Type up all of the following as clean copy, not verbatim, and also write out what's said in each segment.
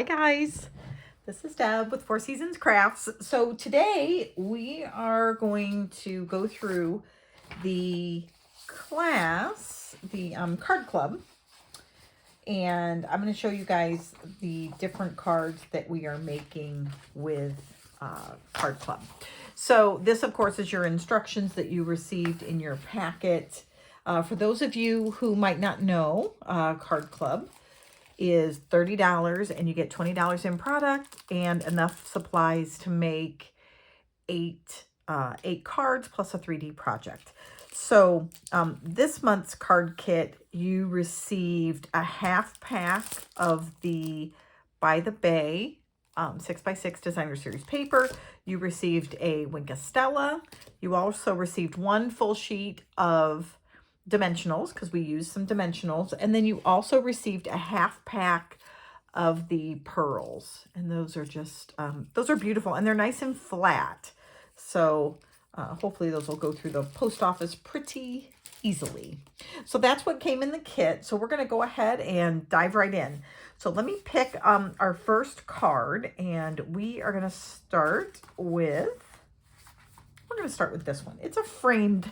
Hi guys, this is Deb with Four Seasons Crafts. So today we are going to go through the class, the card club, and I'm going to show you guys the different cards that we are making with card club. So this of course is your instructions that you received in your packet. For those of you who might not know, card club is $30 and you get $20 in product and enough supplies to make eight cards plus a 3D project. So this month's card kit, you received a half pack of the By the Bay 6x6 designer series paper. You received a Winkastella. You also received one full sheet of dimensionals because we used some dimensionals, and then you also received a half pack of the pearls, and those are just those are beautiful and they're nice and flat, so hopefully those will go through the post office pretty easily. So that's what came in the kit. So we're going to go ahead and dive right in. So let me pick our first card, and we are going to start with this one. It's a framed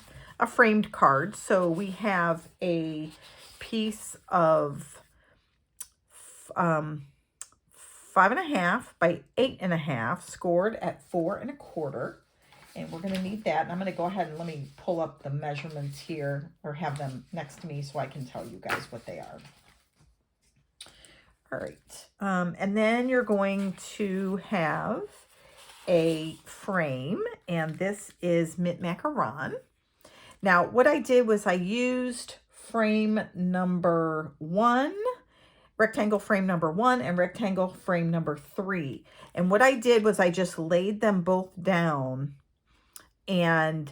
card. So we have a piece of 5.5 by 8.5 scored at 4 1/4. And we're going to need that. And I'm going to go ahead and let me pull up the measurements here, or have them next to me so I can tell you guys what they are. All right. And then you're going to have a frame, and this is Mint Macaron. Now, what I did was I used frame number 1, rectangle frame number 1, and rectangle frame number 3. And what I did was I just laid them both down and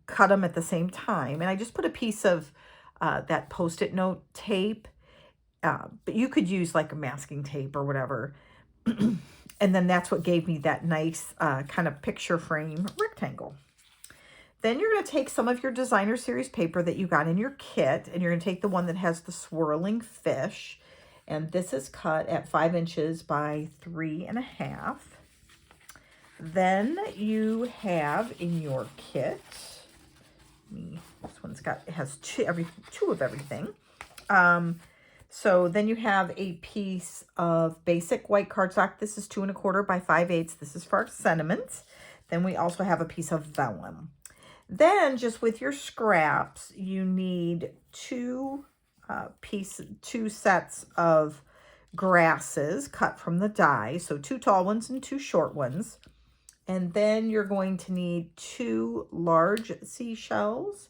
cut them at the same time. And I just put a piece of that Post-it note tape, but you could use like a masking tape or whatever. And then that's what gave me that nice kind of picture frame rectangle. Then you're going to take some of your designer series paper that you got in your kit, and you're going to take the one that has the swirling fish. And this is cut at 5 inches by 3.5. Then you have in your kit, this one's got, it has two of everything. So then you have a piece of basic white cardstock. This is 2 1/4 by 5/8. This is for our sentiments. Then we also have a piece of vellum. Then just with your scraps, you need two sets of grasses cut from the die. So 2 tall ones and 2 short ones. And then you're going to need 2 large seashells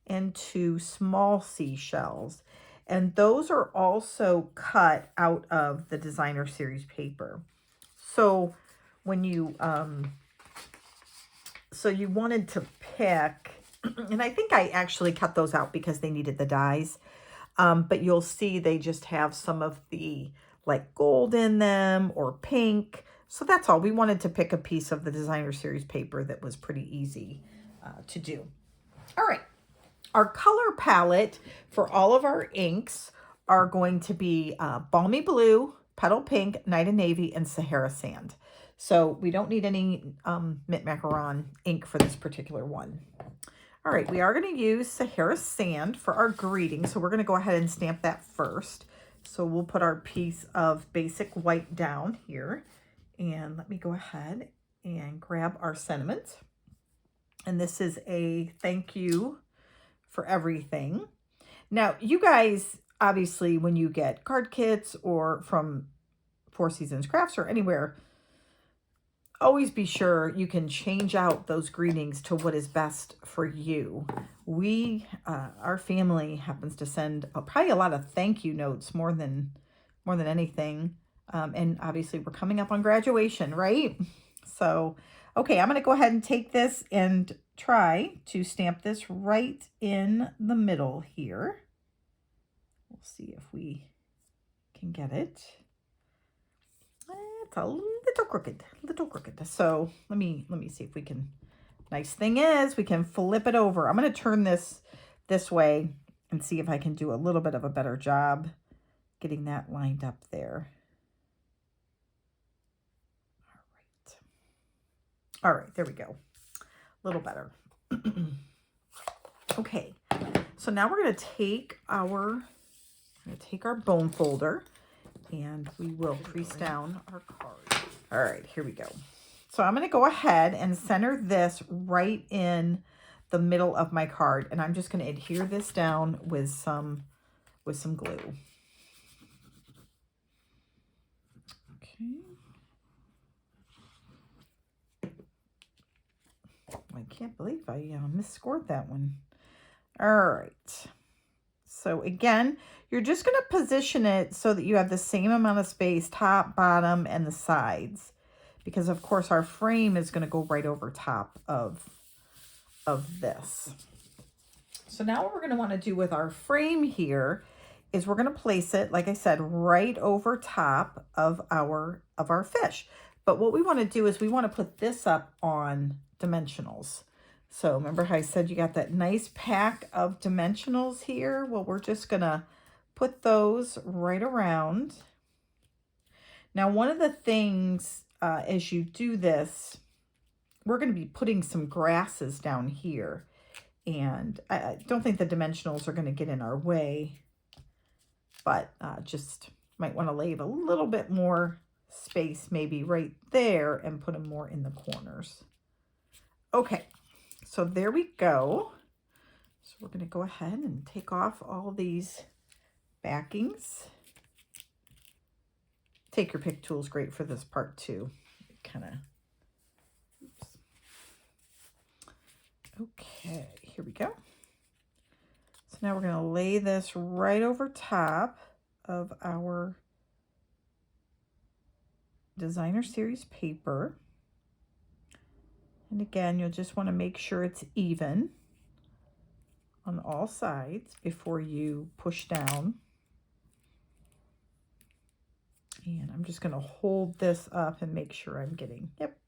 and 2 small seashells. And those are also cut out of the designer series paper. So when you, so you wanted to pick, and I think I actually cut those out because they needed the dies. But you'll see they just have some of the like gold in them or pink. So that's all. We wanted to pick a piece of the designer series paper that was pretty easy to do. All right. Our color palette for all of our inks are going to be Balmy Blue, Petal Pink, Night and Navy, and Sahara Sand. So we don't need any Mint Macaron ink for this particular one. All right, we are going to use Sahara Sand for our greeting. So we're going to go ahead and stamp that first. So we'll put our piece of basic white down here. And let me go ahead and grab our sentiment. And this is a thank you for everything. Now, you guys, obviously, when you get card kits or from Four Seasons Crafts or anywhere, always be sure you can change out those greetings to what is best for you. We, our family happens to send probably a lot of thank you notes more than anything. And obviously we're coming up on graduation, right? So, okay, I'm going to go ahead and take this and try to stamp this right in the middle here. We'll see if we can get it. It's a little crooked. So let me see if we can. Nice thing is we can flip it over. I'm going to turn this way and see if I can do a little bit of a better job getting that lined up there. All right, there we go. A little better. Okay, so now we're going to take our bone folder and we will crease down our card. All right, here we go. So I'm going to go ahead and center this right in the middle of my card, and I'm just going to adhere this down with some glue. Okay. I can't believe I misscored that one. All right. So again, you're just going to position it so that you have the same amount of space, top, bottom, and the sides. Because of course our frame is going to go right over top of this. So now what we're going to want to do with our frame here is we're going to place it, like I said, right over top of our fish. But what we want to do is we want to put this up on dimensionals. So remember how I said you got that nice pack of dimensionals here? Well, we're just going to put those right around. Now, one of the things as you do this, we're going to be putting some grasses down here. And I don't think the dimensionals are going to get in our way, but just might want to leave a little bit more space maybe right there and put them more in the corners. Okay, so there we go. So we're going to go ahead and take off all these backings. Take your pick tool is great for this part too. Kind of, oops. Okay, here we go. So now we're going to lay this right over top of our designer series paper. And again, you'll just want to make sure it's even on all sides before you push down. And I'm just going to hold this up and make sure I'm getting, yep.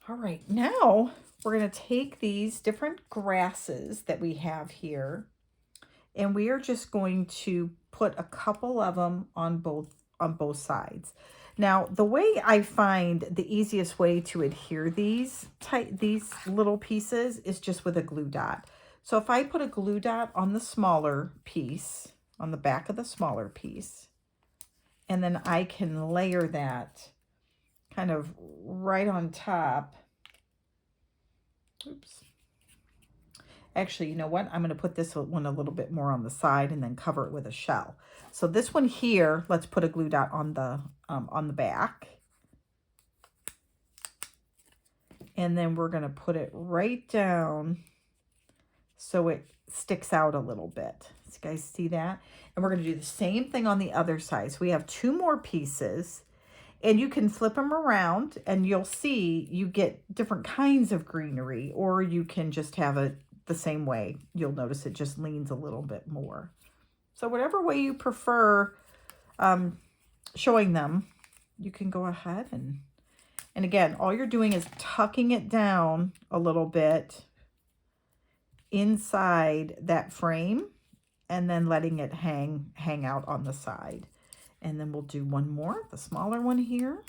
All right, now we're going to take these different grasses that we have here, and we are just going to put a couple of them on both sides. Now, the way I find the easiest way to adhere these little pieces is just with a glue dot. So if I put a glue dot on the smaller piece, on the back of the smaller piece, and then I can layer that kind of right on top. Oops. Actually, you know what? I'm going to put this one a little bit more on the side and then cover it with a shell. So this one here, let's put a glue dot on the back. And then we're going to put it right down so it sticks out a little bit. So you guys see that? And we're going to do the same thing on the other side. So we have two more pieces, and you can flip them around and you'll see you get different kinds of greenery, or you can just have it the same way. You'll notice it just leans a little bit more. So whatever way you prefer showing them, you can go ahead and again, all you're doing is tucking it down a little bit inside that frame and then letting it hang out on the side. And then we'll do one more, the smaller one here.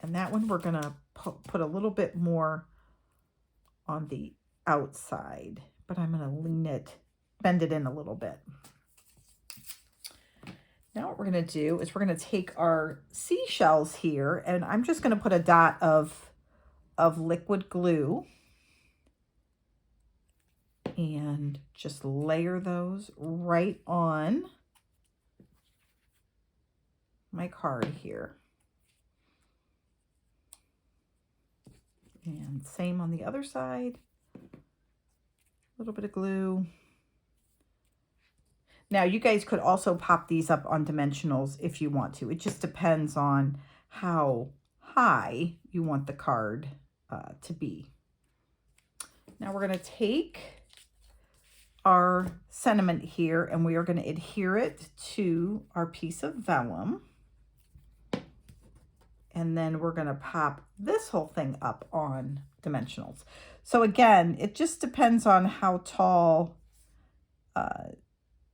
And that one we're going to put a little bit more on the outside, but I'm going to lean it, bend it in a little bit. Now what we're going to do is we're going to take our seashells here, and I'm just going to put a dot of liquid glue and just layer those right on my card here. And same on the other side. A little bit of glue. Now you guys could also pop these up on dimensionals if you want to. It just depends on how high you want the card to be. Now we're going to take our sentiment here and we are going to adhere it to our piece of vellum. And then we're going to pop this whole thing up on dimensionals. So again, it just depends on how tall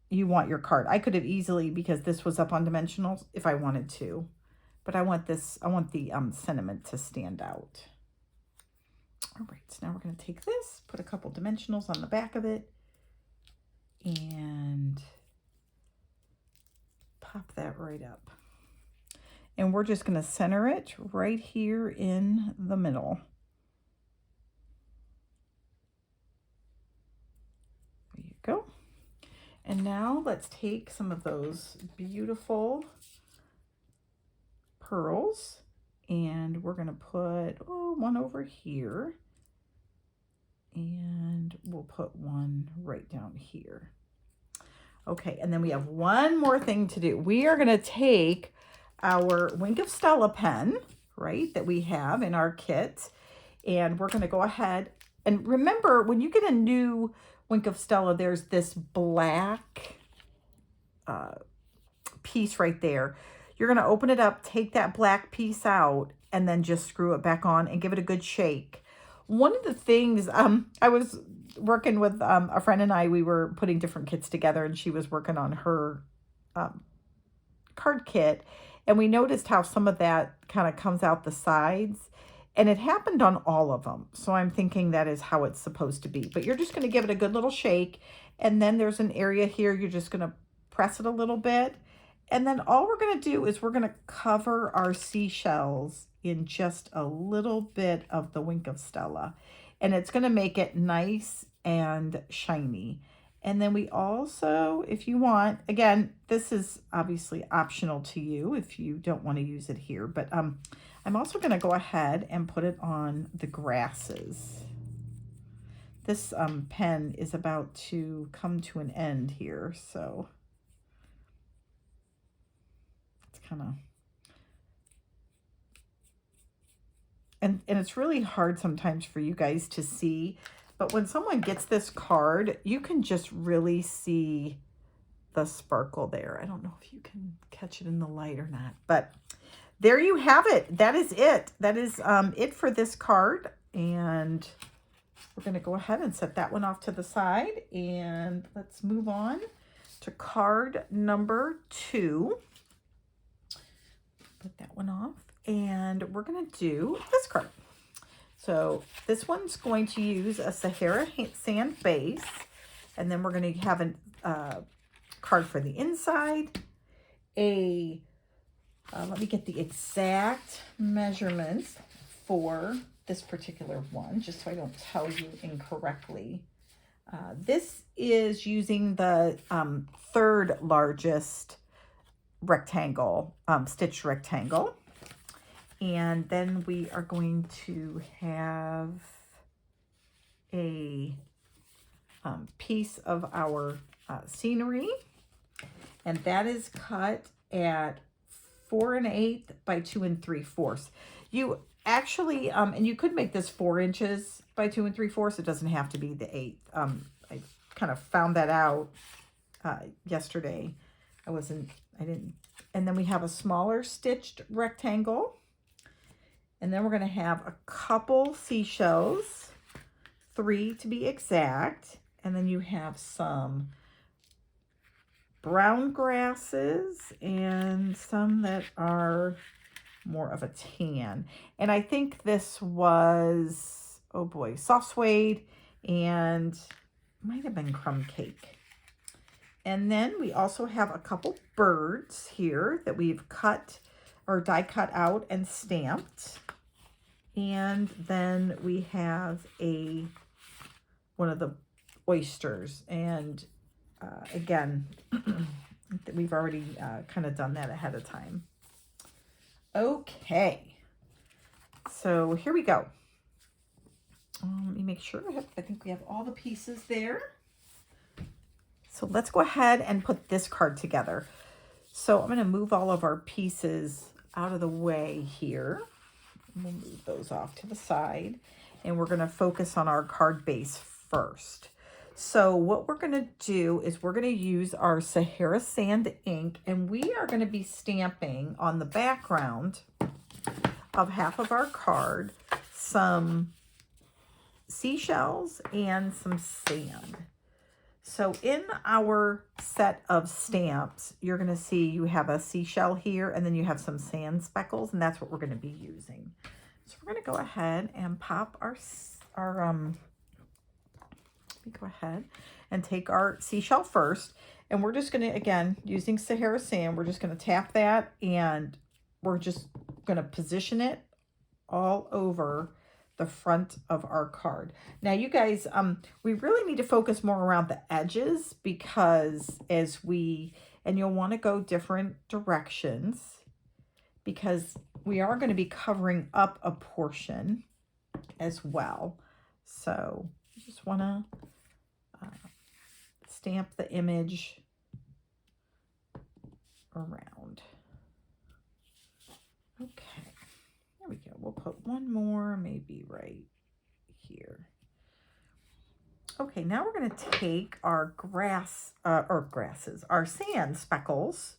you want your card. I could have easily, because this was up on dimensionals, if I wanted to, but I want the sentiment to stand out. All right, so now we're going to take this, put a couple dimensionals on the back of it, and pop that right up. And we're just going to center it right here in the middle. There you go. And now let's take some of those beautiful pearls, and we're going to put one over here, and we'll put one right down here. Okay, and then we have one more thing to do. We are going to take our Wink of Stella pen, right, that we have in our kit, and we're going to go ahead and remember, when you get a new Wink of Stella, there's this black piece right there. You're going to open it up, take that black piece out, and then just screw it back on and give it a good shake. One of the things, I was working with a friend and I, we were putting different kits together, and she was working on her card kit, and we noticed how some of that kind of comes out the sides, and it happened on all of them. So I'm thinking that is how it's supposed to be. But you're just going to give it a good little shake, and then there's an area here, you're just going to press it a little bit, and then all we're going to do is we're going to cover our seashells in just a little bit of the Wink of Stella, and it's going to make it nice and shiny. And then we also, if you want, again, this is obviously optional to you if you don't want to use it here, but I'm also going to go ahead and put it on the grasses. This pen is about to come to an end here, so it's kind of, and it's really hard sometimes for you guys to see, but when someone gets this card, you can just really see the sparkle there. I don't know if you can catch it in the light or not, but there you have it. That is it. That is it for this card. And we're going to go ahead and set that one off to the side. And let's move on to card number 2. Put that one off. And we're going to do this card. So this one's going to use a Sahara sand base. And then we're going to have a card for the inside. Let me get the exact measurements for this particular one, just so I don't tell you incorrectly. This is using the third largest rectangle, stitched rectangle. And then we are going to have a piece of our scenery, and that is cut at 4 1/8 by 2 3/4. You actually, and you could make this 4 inches by 2 3/4. It doesn't have to be the 1/8. I kind of found that out yesterday. I didn't. And then we have a smaller stitched rectangle. And then we're going to have a couple seashells, 3 to be exact. And then you have some brown grasses and some that are more of a tan. And I think this was, oh boy, soft suede and might have been crumb cake. And then we also have a couple birds here that we've cut or die cut out and stamped. And then we have one of the oysters. And again, we've already kind of done that ahead of time. Okay, so here we go. Let me make sure. I think we have all the pieces there. So let's go ahead and put this card together. So I'm going to move all of our pieces out of the way here. We'll move those off to the side. And we're going to focus on our card base first. So what we're going to do is we're going to use our Sahara Sand ink, and we are going to be stamping on the background of half of our card some seashells and some sand. So in our set of stamps, you're going to see you have a seashell here, and then you have some sand speckles, and that's what we're going to be using. So we're going to go ahead and pop let me go ahead and take our seashell first. And we're just going to, again, using Sahara sand, we're just going to tap that, and we're just going to position it all over the front of our card. Now, you guys, we really need to focus more around the edges, because and you'll want to go different directions, because we are going to be covering up a portion as well. So you just want to stamp the image around. Okay. There we go. We'll put one more, maybe right here. Okay, now we're going to take our our sand speckles.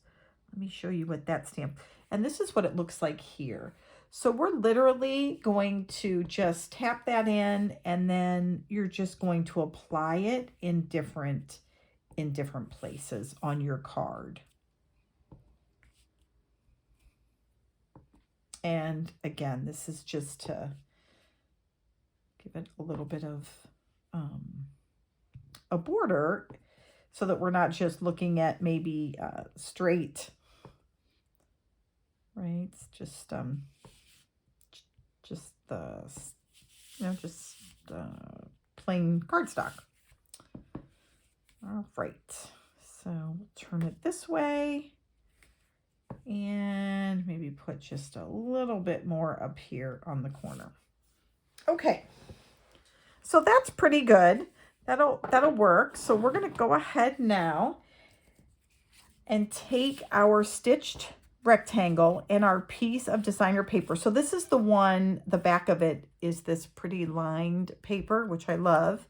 Let me show you what that stamp. And this is what it looks like here. So we're literally going to just tap that in, and then you're just going to apply it in different places on your card. And again, this is just to give it a little bit of a border, so that we're not just looking at maybe straight, right? It's just plain cardstock. All right, so we'll turn it this way. And maybe put just a little bit more up here on the corner. Okay, so that's pretty good. That'll work. So we're going to go ahead now and take our stitched rectangle and our piece of designer paper. So this is the one, the back of it is this pretty lined paper, which I love.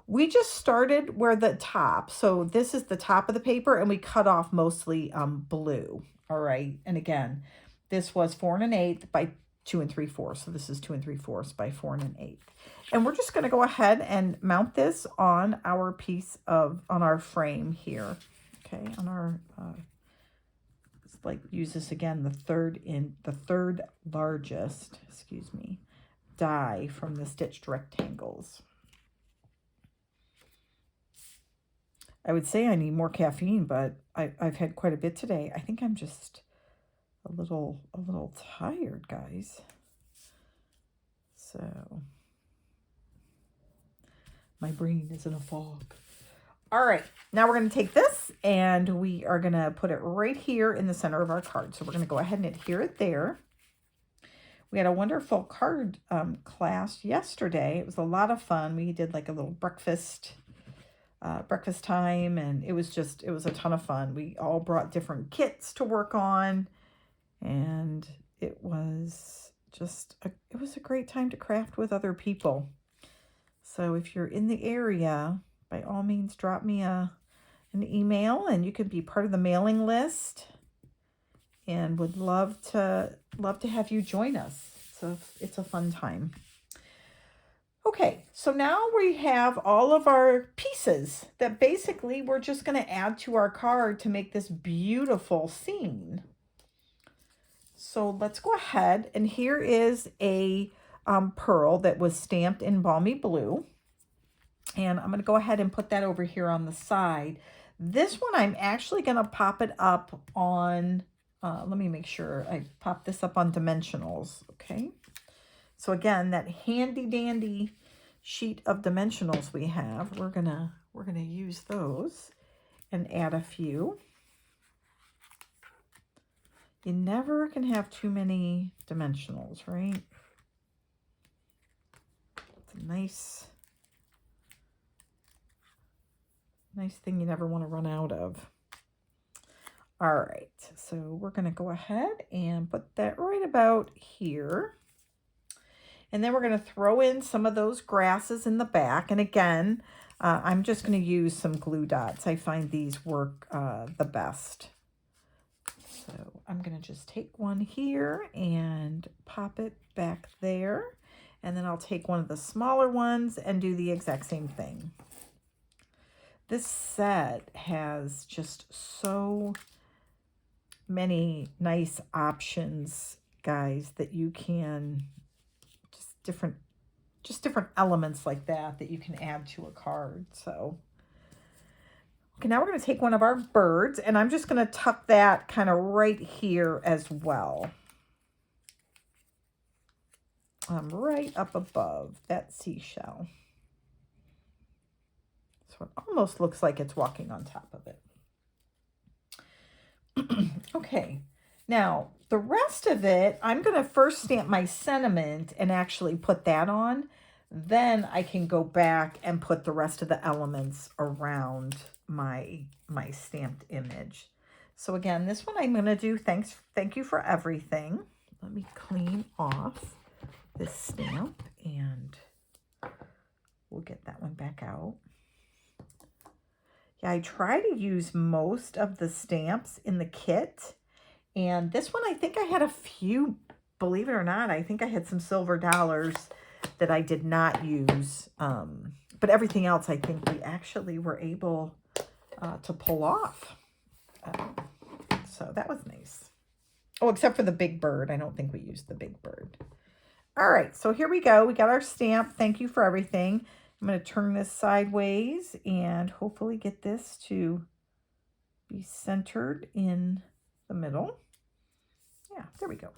We just started where the top, so this is the top of the paper, and we cut off mostly blue. All right, and again, this was 4 1/8 by 2 3/4. So this is 2 3/4 by 4 1/8. And we're just going to go ahead and mount this on our on our frame here. Okay, on our use this again, the third largest, die from the stitched rectangles. I would say I need more caffeine, but I've had quite a bit today. I think I'm just a little tired, guys. So my brain is in a fog. All right, now we're going to take this and we are going to put it right here in the center of our card. So we're going to go ahead and adhere it there. We had a wonderful card class yesterday. It was a lot of fun. We did like a little breakfast time, and it was a ton of fun. We all brought different kits to work on, and it was a great time to craft with other people. So if you're in the area, by all means, drop me an email, and you can be part of the mailing list, and would love to have you join us. So it's a fun time. Okay, so now we have all of our pieces that basically we're just going to add to our card to make this beautiful scene. So let's go ahead, and here is a pearl that was stamped in balmy blue. And I'm going to go ahead and put that over here on the side. This one I'm actually going to pop it up on, let me make sure I pop this up on dimensionals, okay? So again, that handy dandy sheet of dimensionals we have, we're gonna use those and add a few. You never can have too many dimensionals, right? It's a nice thing you never want to run out of. All right, so we're gonna go ahead and put that right about here. And then we're going to throw in some of those grasses in the back. And again, I'm just going to use some glue dots. I find these work the best. So I'm going to just take one here and pop it back there. And then I'll take one of the smaller ones and do the exact same thing. This set has just so many nice options, guys, that you can just different elements like that you can add to a card. So, okay, now we're going to take one of our birds, and I'm just going to tuck that kind of right here as well. Right up above that seashell. So it almost looks like it's walking on top of it. Okay, now the rest of it, I'm going to first stamp my sentiment and actually put that on. Then I can go back and put the rest of the elements around my stamped image. So again, this one I'm going to do thank you for everything. Let me clean off this stamp and we'll get that one back out. Yeah, I try to use most of the stamps in the kit. And this one, I think I had a few, believe it or not, I think I had some silver dollars that I did not use. But everything else, I think we actually were able to pull off. So that was nice. Oh, except for the big bird. I don't think we used the big bird. All right, so here we go. We got our stamp. Thank you for everything. I'm going to turn this sideways and hopefully get this to be centered in the middle. Yeah, there we go.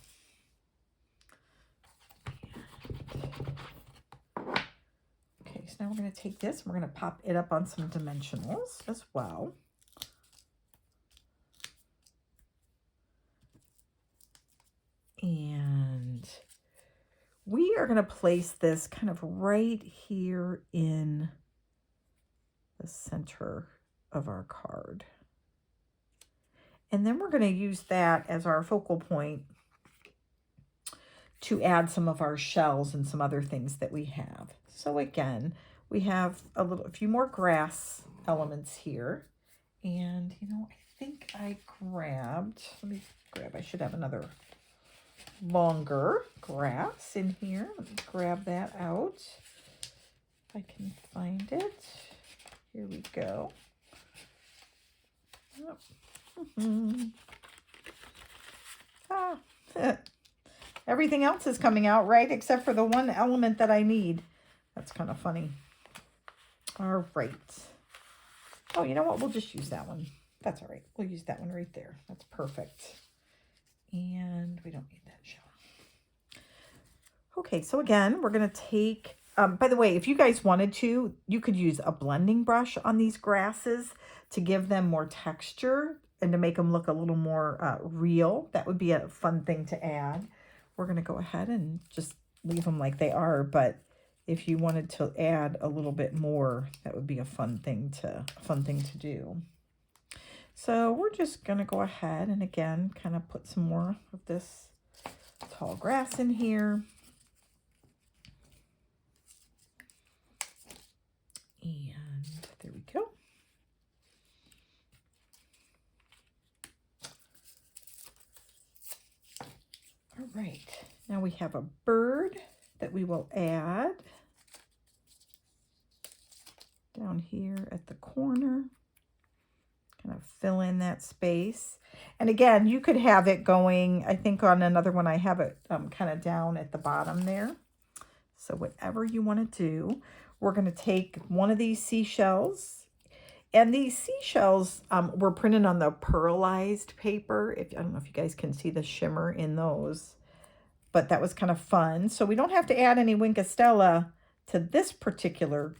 Okay, so now we're going to take this and we're going to pop it up on some dimensionals as well. And we are going to place this kind of right here in the center of our card. And then we're going to use that as our focal point to add some of our shells and some other things that we have. So again, we have a few more grass elements here. And, you know, I think I grabbed, I should have another longer grass in here. Let me grab that out. If I can find it. Here we go. Oh. Everything else is coming out right except for the one element that I need. That's kind of funny. All right. Oh, you know what? We'll just use that one. That's all right. We'll use that one right there. That's perfect. And we don't need that shell. Okay, so again, we're going to take, by the way, if you guys wanted to, you could use a blending brush on these grasses to give them more texture and to make them look a little more real. That would be a fun thing to add. We're going to go ahead and just leave them like they are, but if you wanted to add a little bit more, that would be a fun thing to do. So we're just going to go ahead and again kind of put some more of this tall grass in here. And there we go. All right, now we have a bird that we will add down here at the corner. Kind of fill in that space. And again, you could have it going, I think on another one I have it kind of down at the bottom there. So whatever you want to do, we're going to take one of these seashells. And these seashells were printed on the pearlized paper. I don't know if you guys can see the shimmer in those, but that was kind of fun. So we don't have to add any Wink of Stella to this particular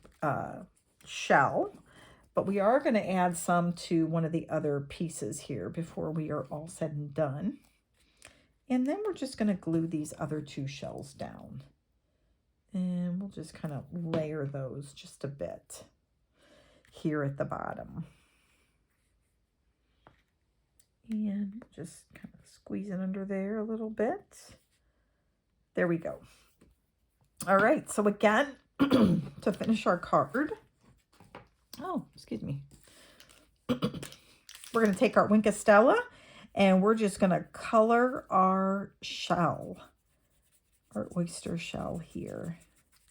shell, but we are going to add some to one of the other pieces here before we are all said and done. And then we're just going to glue these other two shells down. And we'll just kind of layer those just a bit here at the bottom. And just kind of squeeze it under there a little bit. There we go. All right, so again, to finish our card, oh, excuse me. We're going to take our Wink of Stella and we're just going to color our shell, our oyster shell here,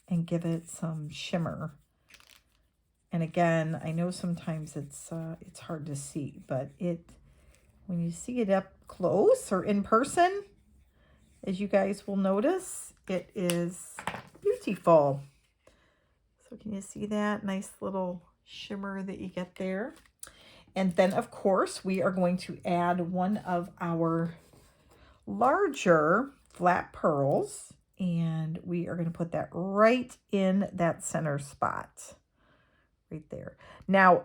and give it some shimmer. And again, I know sometimes it's hard to see, but when you see it up close or in person, as you guys will notice, it is beautiful. So can you see that nice little shimmer that you get there? And then, of course, we are going to add one of our larger flat pearls, and we are going to put that right in that center spot, right there. Now,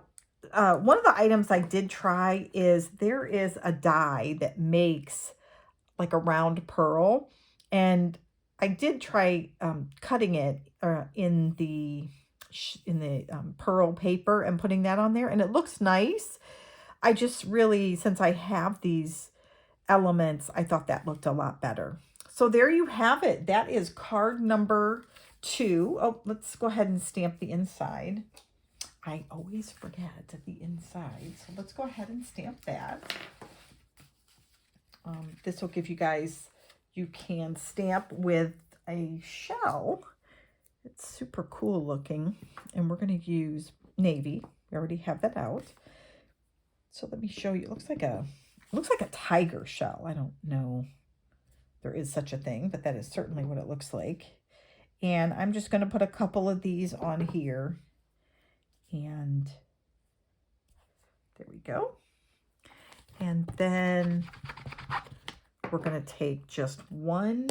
one of the items I did try is there is a die that makes like a round pearl, and I did try cutting it in the pearl paper and putting that on there, and it looks nice. I just really, since I have these elements, I thought that looked a lot better. So there you have it. That is card number 2. Oh, let's go ahead and stamp the inside. I always forget the inside, so let's go ahead and stamp that. This will give you guys, you can stamp with a shell. It's super cool looking, and we're going to use navy. We already have that out. So let me show you. It looks like a tiger shell. I don't know if there is such a thing, but that is certainly what it looks like. And I'm just going to put a couple of these on here. And there we go. And then we're going to take just one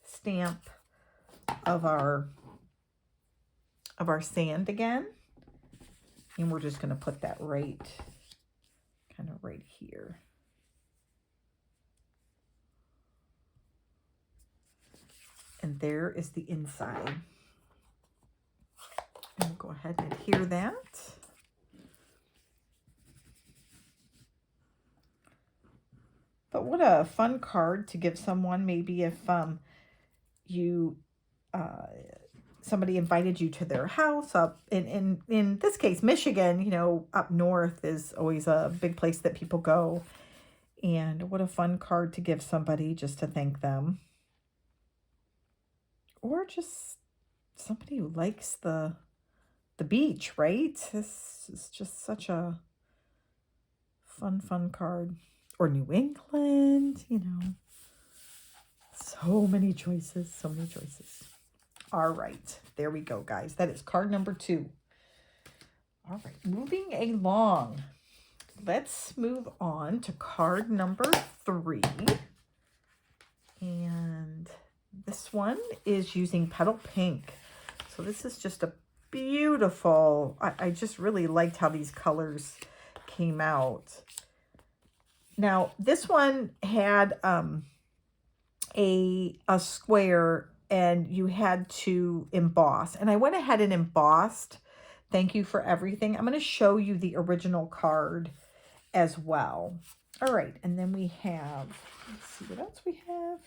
stamp of our sand again. And we're just going to put that right here. And there is the inside. And we'll go ahead and adhere that. But what a fun card to give someone, maybe if somebody invited you to their house up in this case, Michigan, you know, up north is always a big place that people go. And what a fun card to give somebody just to thank them. Or just somebody who likes the beach, right? This is just such a fun card. Or New England, you know. So many choices, so many choices. All right, there we go, guys. That is card number 2. All right, moving along. Let's move on to card number 3. And this one is using Petal Pink. So this is just a beautiful, I just really liked how these colors came out. Now, this one had a square, and you had to emboss. And I went ahead and embossed Thank You for Everything. I'm going to show you the original card as well. All right, and then we have, let's see what else we have.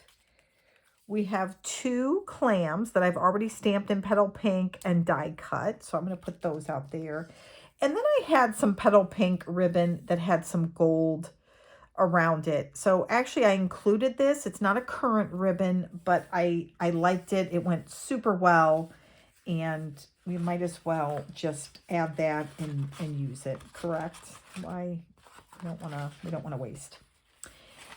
We have 2 clams that I've already stamped in Petal Pink and die cut. So I'm going to put those out there. And then I had some Petal Pink ribbon that had some gold around it. So actually I included this. It's not a current ribbon, but I liked it. It went super well, and we might as well just add that and use it, correct? We don't want to waste.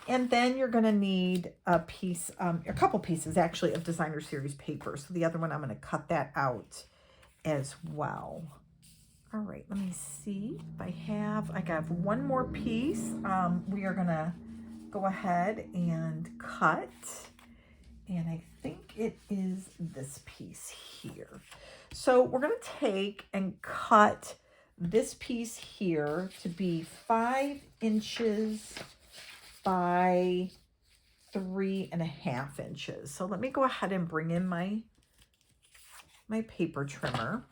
And then you're going to need a piece, a couple pieces actually of Designer Series paper. So the other one, I'm going to cut that out as well. All right, let me see if I have one more piece. We are going to go ahead and cut. And I think it is this piece here. So we're going to take and cut this piece here to be 5 inches by 3.5 inches. So let me go ahead and bring in my paper trimmer.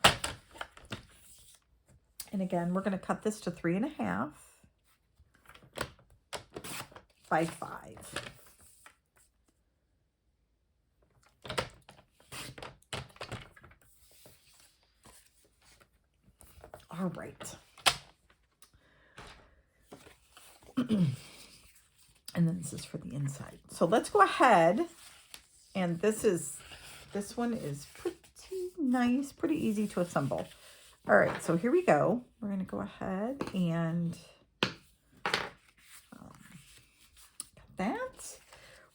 And again, we're going to cut this to 3.5 by 5. All right. And then this is for the inside. So let's go ahead, and this one is pretty nice, pretty easy to assemble. All right, so here we go. We're going to go ahead and that.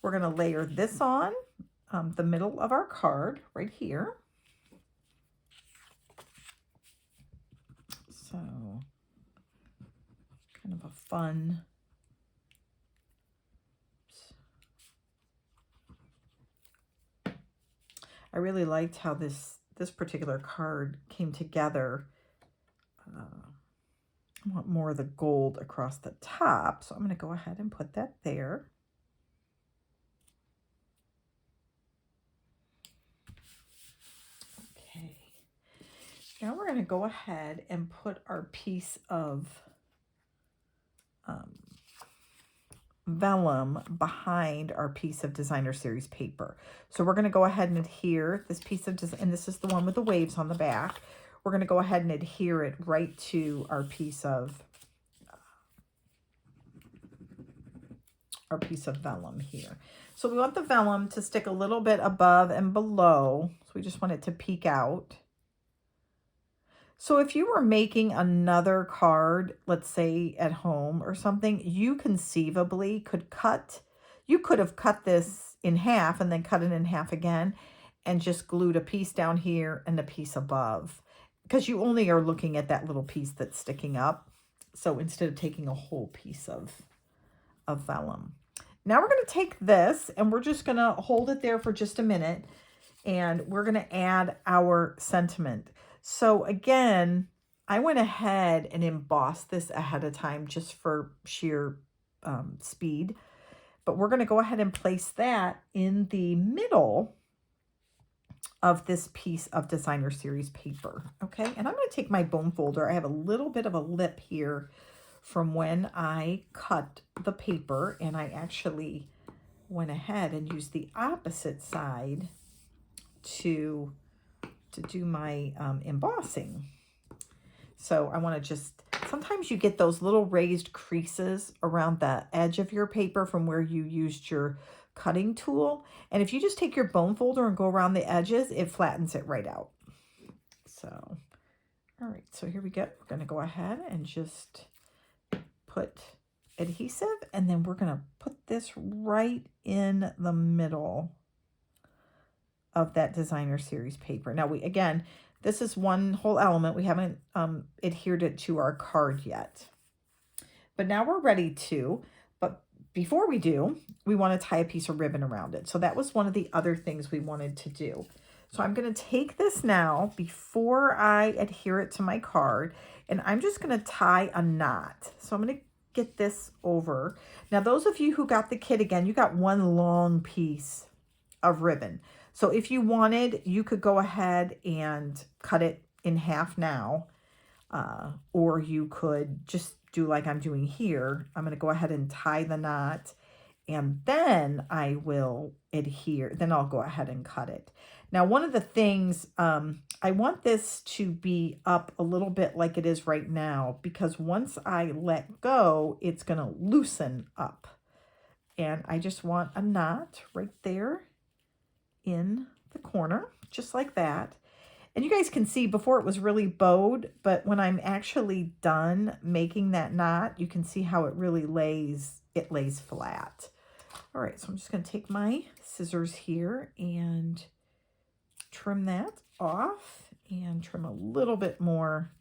We're going to layer this on the middle of our card right here. So kind of a fun. I really liked how this particular card came together. I want more of the gold across the top, so I'm going to go ahead and put that there. Okay. Now we're going to go ahead and put our piece of vellum behind our piece of designer series paper. So we're going to go ahead and adhere this piece of, and this is the one with the waves on the back. We're going to go ahead and adhere it right to our piece of vellum here. So we want the vellum to stick a little bit above and below. So we just want it to peek out. So if you were making another card, let's say at home or something, you conceivably could you could have cut this in half and then cut it in half again and just glued a piece down here and a piece above, because you only are looking at that little piece that's sticking up. So instead of taking a whole piece of vellum. Now we're going to take this and we're just going to hold it there for just a minute, and we're going to add our sentiment. So again, I went ahead and embossed this ahead of time just for sheer speed. But we're going to go ahead and place that in the middle of this piece of designer series paper. Okay, and I'm going to take my bone folder. I have a little bit of a lip here from when I cut the paper, and I actually went ahead and used the opposite side to do my embossing. So I want to just, sometimes you get those little raised creases around the edge of your paper from where you used your cutting tool. And if you just take your bone folder and go around the edges, it flattens it right out. So, all right, so here we go. We're going to go ahead and just put adhesive, and then we're going to put this right in the middle of that designer series paper. Now again, this is one whole element. We haven't adhered it to our card yet, but now we're ready to. But before we do, we want to tie a piece of ribbon around it. So that was one of the other things we wanted to do. So I'm going to take this now before I adhere it to my card, and I'm just going to tie a knot. So I'm going to get this over. Now, those of you who got the kit, again, you got one long piece of ribbon. So if you wanted, you could go ahead and cut it in half now, or you could just do like I'm doing here. I'm going to go ahead and tie the knot, and then I will adhere. Then I'll go ahead and cut it. Now, one of the things, I want this to be up a little bit like it is right now, because once I let go, it's going to loosen up. And I just want a knot right there in the corner, just like that. And you guys can see before it was really bowed, but when I'm actually done making that knot, you can see how it really lays flat. All right, so I'm just going to take my scissors here and trim that off, and trim a little bit more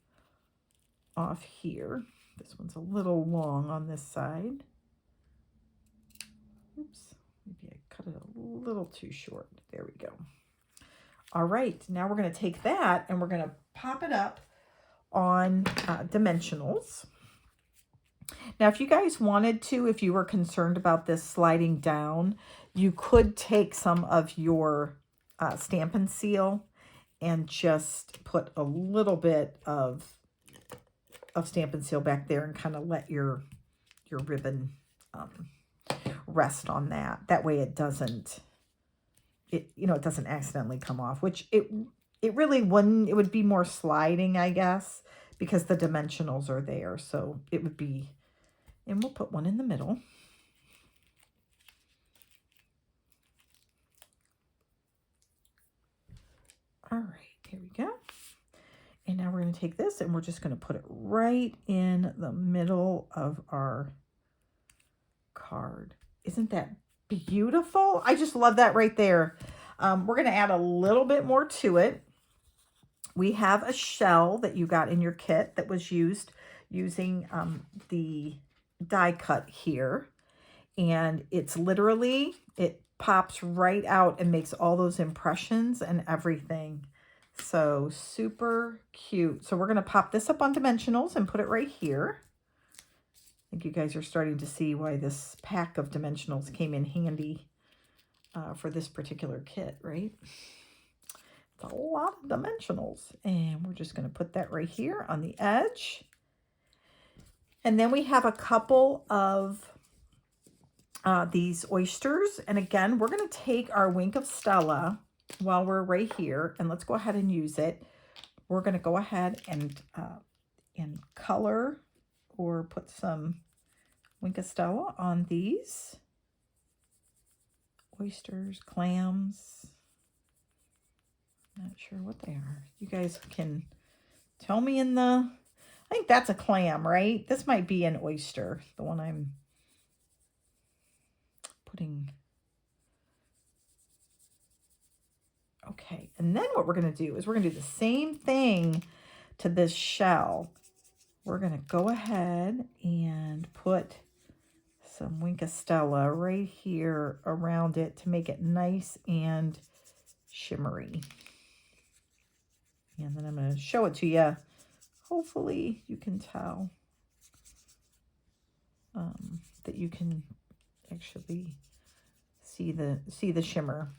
off here. This one's a little long on this side. Oops, maybe I cut it a little too short. There we go. All right, now we're going to take that and we're going to pop it up on dimensionals. Now, if you guys wanted to, if you were concerned about this sliding down, you could take some of your Stampin' seal and just put a little bit of Stampin' seal back there and kind of let your ribbon rest on that. That way it doesn't, it doesn't accidentally come off, which it really wouldn't. It would be more sliding, I guess, because the dimensionals are there. So it would be, and we'll put one in the middle. All right, here we go. And now we're going to to take this and we're just going to put it right in the middle of our card. Isn't that beautiful? I just love that right there. We're going to add a little bit more to it. We have a shell that you got in your kit that was used using the die cut here. And it's literally, it pops right out and makes all those impressions and everything. So super cute. So we're going to pop this up on dimensionals and put it right here. I think you guys are starting to see why this pack of dimensionals came in handy for this particular kit, right? It's a lot of dimensionals. And we're just going to put that right here on the edge. And then we have a couple of these oysters. And again, we're going to take our Wink of Stella while we're right here. And let's go ahead and use it. We're going to go ahead and color or put some Wink of Stella on these oysters, clams. Not sure what they are. You guys can tell me in the, I think that's a clam, right? This might be an oyster, the one I'm putting. Okay, and then what we're going to do is we're going to do the same thing to this shell. We're going to go ahead and put some Wink of Stella right here around it to make it nice and shimmery. And then I'm going to show it to you. Hopefully you can tell that you can actually see the shimmer.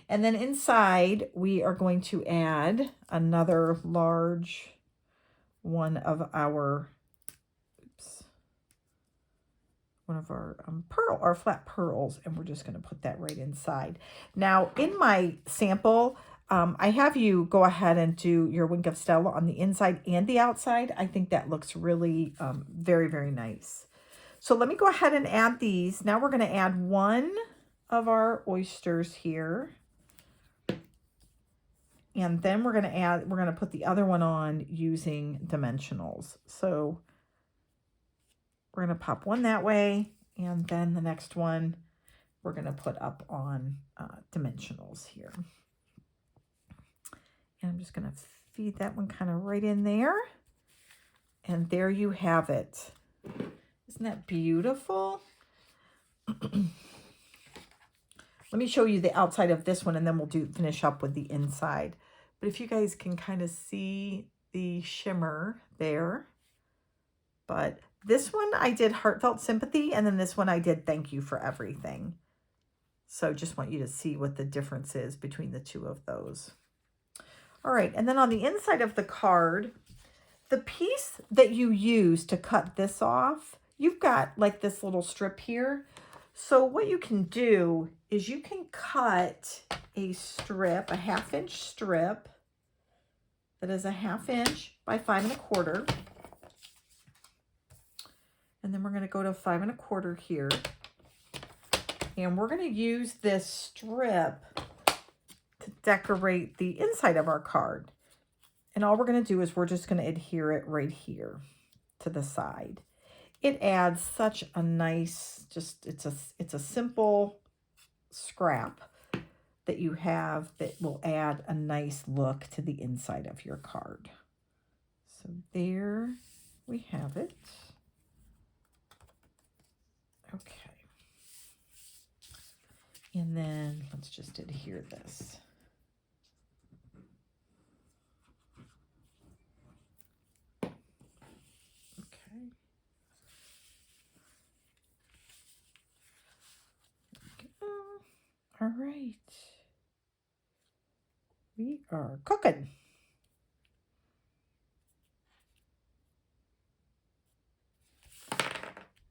And then inside we are going to add another large one of our our flat pearls, and we're just going to put that right inside. Now in my sample, I have you go ahead and do your Wink of Stella on the inside and the outside. I think that looks really very, very nice. So let me go ahead and add these. Now we're going to add one of our oysters here. And then we're going to put the other one on using dimensionals. So we're going to pop one that way, and then the next one we're going to put up on dimensionals here. And I'm just going to feed that one kind of right in there. And there you have it. Isn't that beautiful? Let me show you the outside of this one, and then we'll finish up with the inside. But if you guys can kind of see the shimmer there. But this one I did Heartfelt Sympathy, and then this one I did Thank You for Everything. So just want you to see what the difference is between the two of those. All right, and then on the inside of the card, the piece that you use to cut this off, you've got like this little strip here. So what you can do is you can cut a strip, a 1/2 inch strip that is a 1/2 inch by 5 1/4. And then we're going to go to 5 1/4 here. And we're going to use this strip to decorate the inside of our card. And all we're going to do is we're just going to adhere it right here to the side. It adds such a nice, it's a simple scrap that you have that will add a nice look to the inside of your card. So there we have it. Okay. And then let's just adhere this. Okay. All right. We are cooking.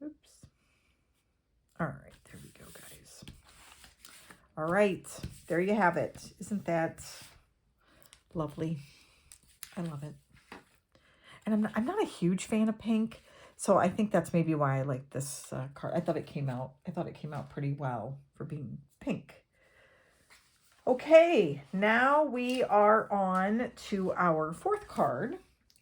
Oops. All right, there we go, guys. All right, there you have it. Isn't that lovely? I love it. And I'm not a huge fan of pink, so I think that's maybe why I like this card. I thought it came out pretty well for being pink. Okay, now we are on to our fourth card.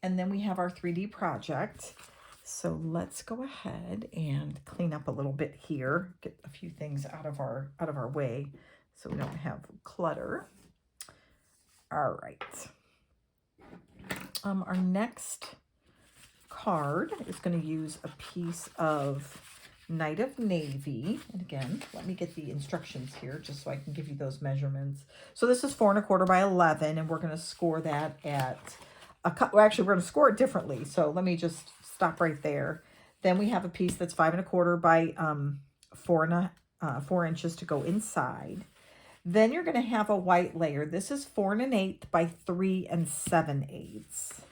And then we have our 3D project. So let's go ahead and clean up a little bit here, get a few things out of our way so we don't have clutter. All right. Our next card is going to use a piece of Night of Navy. And again, let me get the instructions here just so I can give you those measurements. So this is 4 1/4 by 11, and we're going to score that at well, actually, we're going to score it differently. So let me just stop right there. Then we have a piece that's 5 1/4 by 4 inches to go inside. Then you're going to have a white layer. This is 4 1/8 by 3 7/8.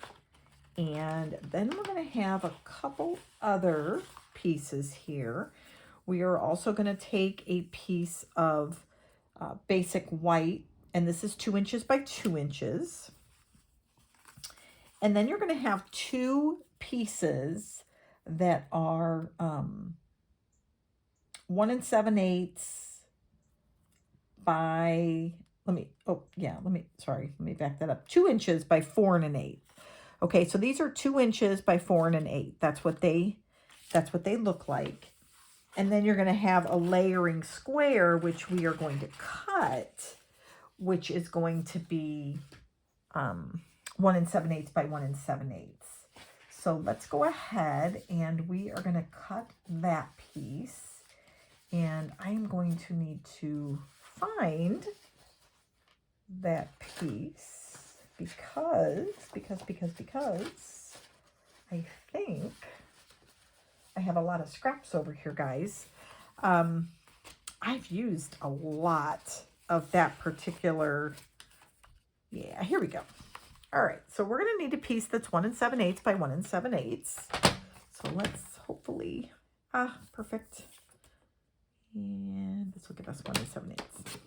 And then we're going to have a couple other pieces here. We are also going to take a piece of basic white, and this is 2 inches by 2 inches. And then you're going to have 2 pieces that are 1 7/8 by, let me back that up. 2 inches by 4 1/8. Okay, so these are 2 inches by 4 1/8. That's what they look like. And then you're going to have a layering square, which we are going to cut, which is going to be 1 7/8 by 1 7/8. So let's go ahead and we are going to cut that piece. And I'm going to need to find that piece because I think I have a lot of scraps over here, guys. I've used a lot of that particular, yeah, here we go. All right, so we're going to need a piece that's 1 7/8 by 1 7/8. So let's hopefully, perfect. And this will give us 1 7/8.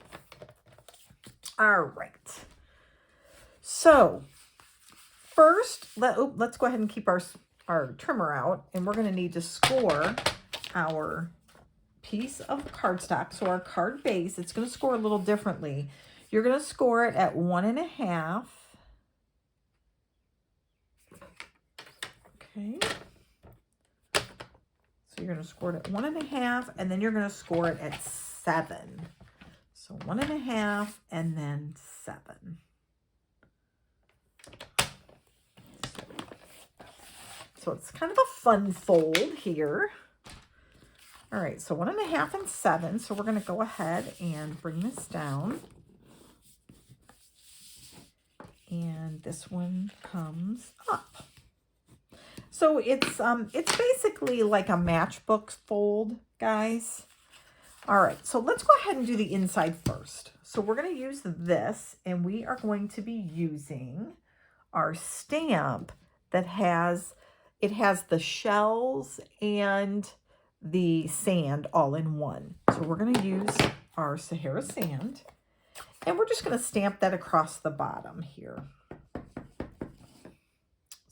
All right. So first, let's go ahead and keep our trimmer out, and we're going to need to score our piece of cardstock. So our card base, it's going to score a little differently. You're going to score it at 1 1/2. Okay. So you're going to score it at 1 1/2, and then you're going to score it at 7. So 1 1/2 and then 7. So it's kind of a fun fold here. All right, so 1 1/2 and 7. So we're going to go ahead and bring this down. And this one comes up. So it's basically like a matchbook fold, guys. All right, so let's go ahead and do the inside first. So we're going to use this, and we are going to be using our stamp that has the shells and the sand all in one. So we're going to use our Sahara sand, and we're just going to stamp that across the bottom here.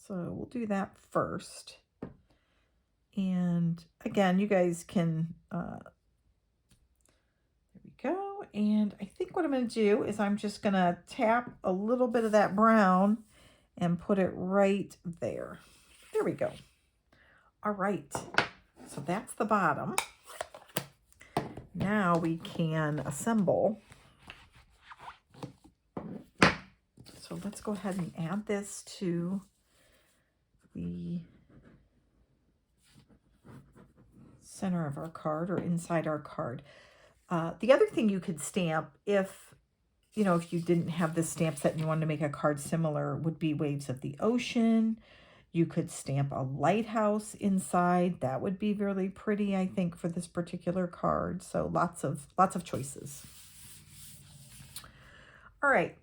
So we'll do that first. And again, you guys can, there we go. And I think what I'm going to do is I'm just going to tap a little bit of that brown and put it right there. There we go. All right. So that's the bottom. Now we can assemble. So let's go ahead and add this to the center of our card or inside our card. The other thing you could stamp if you didn't have this stamp set and you wanted to make a card similar would be waves of the ocean. You could stamp a lighthouse inside. That would be really pretty, I think, for this particular card. So lots of choices. All right.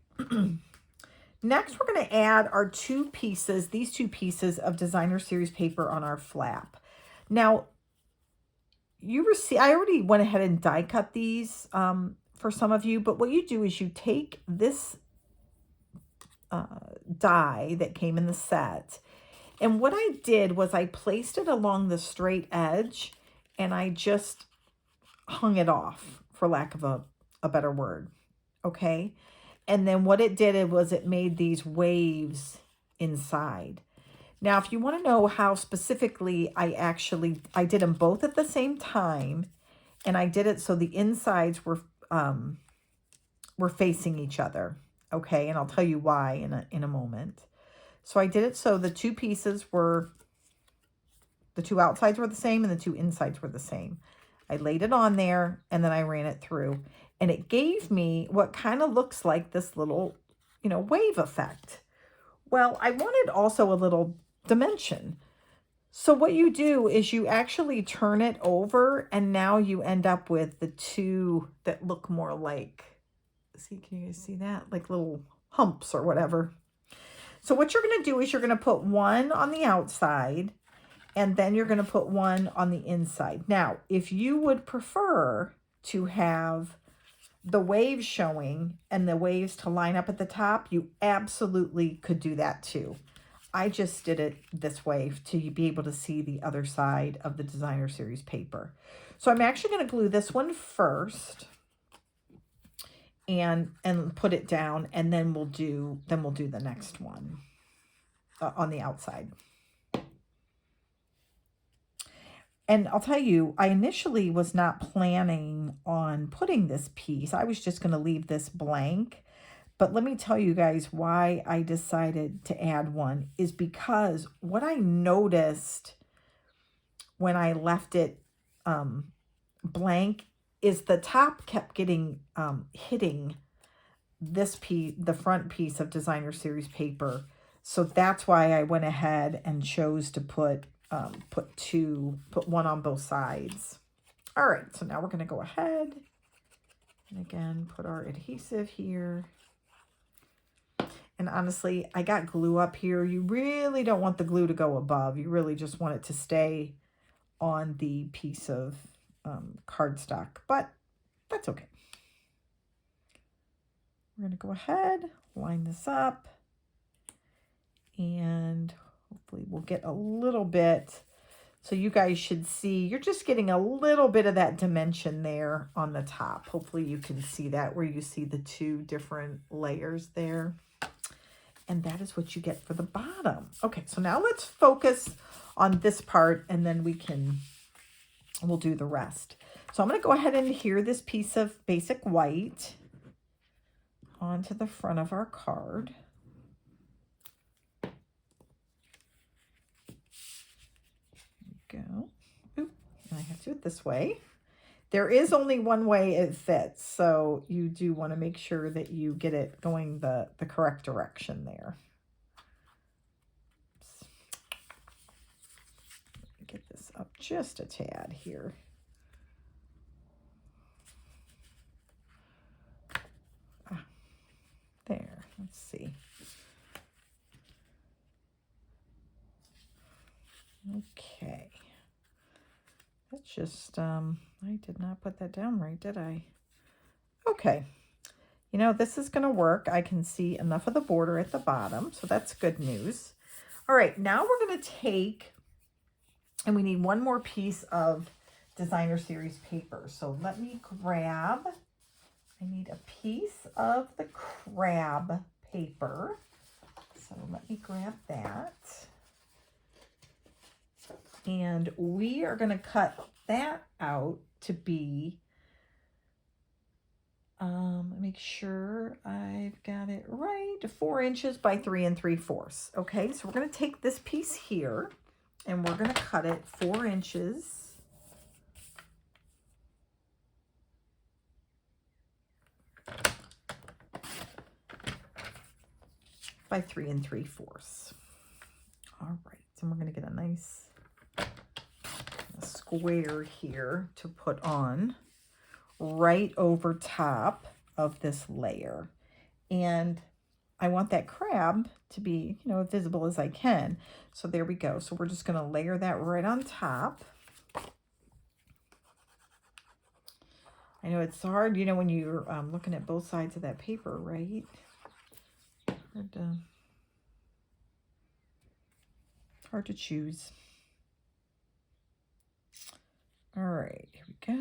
Next, we're going to add our these two pieces of designer series paper on our flap. Now, I already went ahead and die cut these for some of you, but what you do is you take this die that came in the set, and what I did was I placed it along the straight edge, and I just hung it off, for lack of a better word, okay? And then what it did was it made these waves inside. Now, if you want to know how specifically I did them both at the same time, and I did it so the insides were facing each other. Okay, and I'll tell you why in a moment. So I did it so the two outsides were the same and the two insides were the same. I laid it on there and then I ran it through, and it gave me what kind of looks like this little, wave effect. Well, I wanted also a little dimension. So what you do is you actually turn it over, and now you end up with the two that look more like, can you guys see that? Like little humps or whatever. So what you're going to do is you're going to put one on the outside, and then you're going to put one on the inside. Now, if you would prefer to have the waves showing and the waves to line up at the top, you absolutely could do that too. I just did it this way to be able to see the other side of the designer series paper. So I'm actually going to glue this one first and put it down, and then we'll do the next one on the outside. And I'll tell you, I initially was not planning on putting this piece. I was just going to leave this blank. But let me tell you guys why I decided to add one is because what I noticed when I left it blank is the top kept getting hitting this piece, the front piece of designer series paper. So that's why I went ahead and chose to put one on both sides. All right, so now we're going to go ahead and again put our adhesive here. And honestly, I got glue up here. You really don't want the glue to go above. You really just want it to stay on the piece of cardstock, but that's okay. We're going to go ahead, line this up, and hopefully we'll get a little bit. So you guys should see, you're just getting a little bit of that dimension there on the top. Hopefully you can see that where you see the two different layers there. And that is what you get for the bottom. Okay, so now let's focus on this part, and then we'll do the rest. So I'm going to go ahead and adhere this piece of basic white onto the front of our card. There we go. Oop, and I have to do it this way. There is only one way it fits, so you do want to make sure that you get it going the correct direction there. Oops. Get this up just a tad here. There, let's see. Okay. That's just, I did not put that down right, did I? Okay. You know, this is going to work. I can see enough of the border at the bottom, so that's good news. All right, now we're going to take, and we need one more piece of designer series paper. So let me grab, I need a piece of the crab paper. So let me grab that. And we are going to cut that out to be, make sure I've got it right, 4 inches by 3 3/4. Okay, so we're going to take this piece here and we're going to cut it 4 inches by 3 3/4. All right, and we're going to get a nice square here to put on right over top of this layer. And I want that crab to be, as visible as I can. So there we go. So we're just going to layer that right on top. I know it's hard, when you're looking at both sides of that paper, right? Hard to choose. All right, here we go.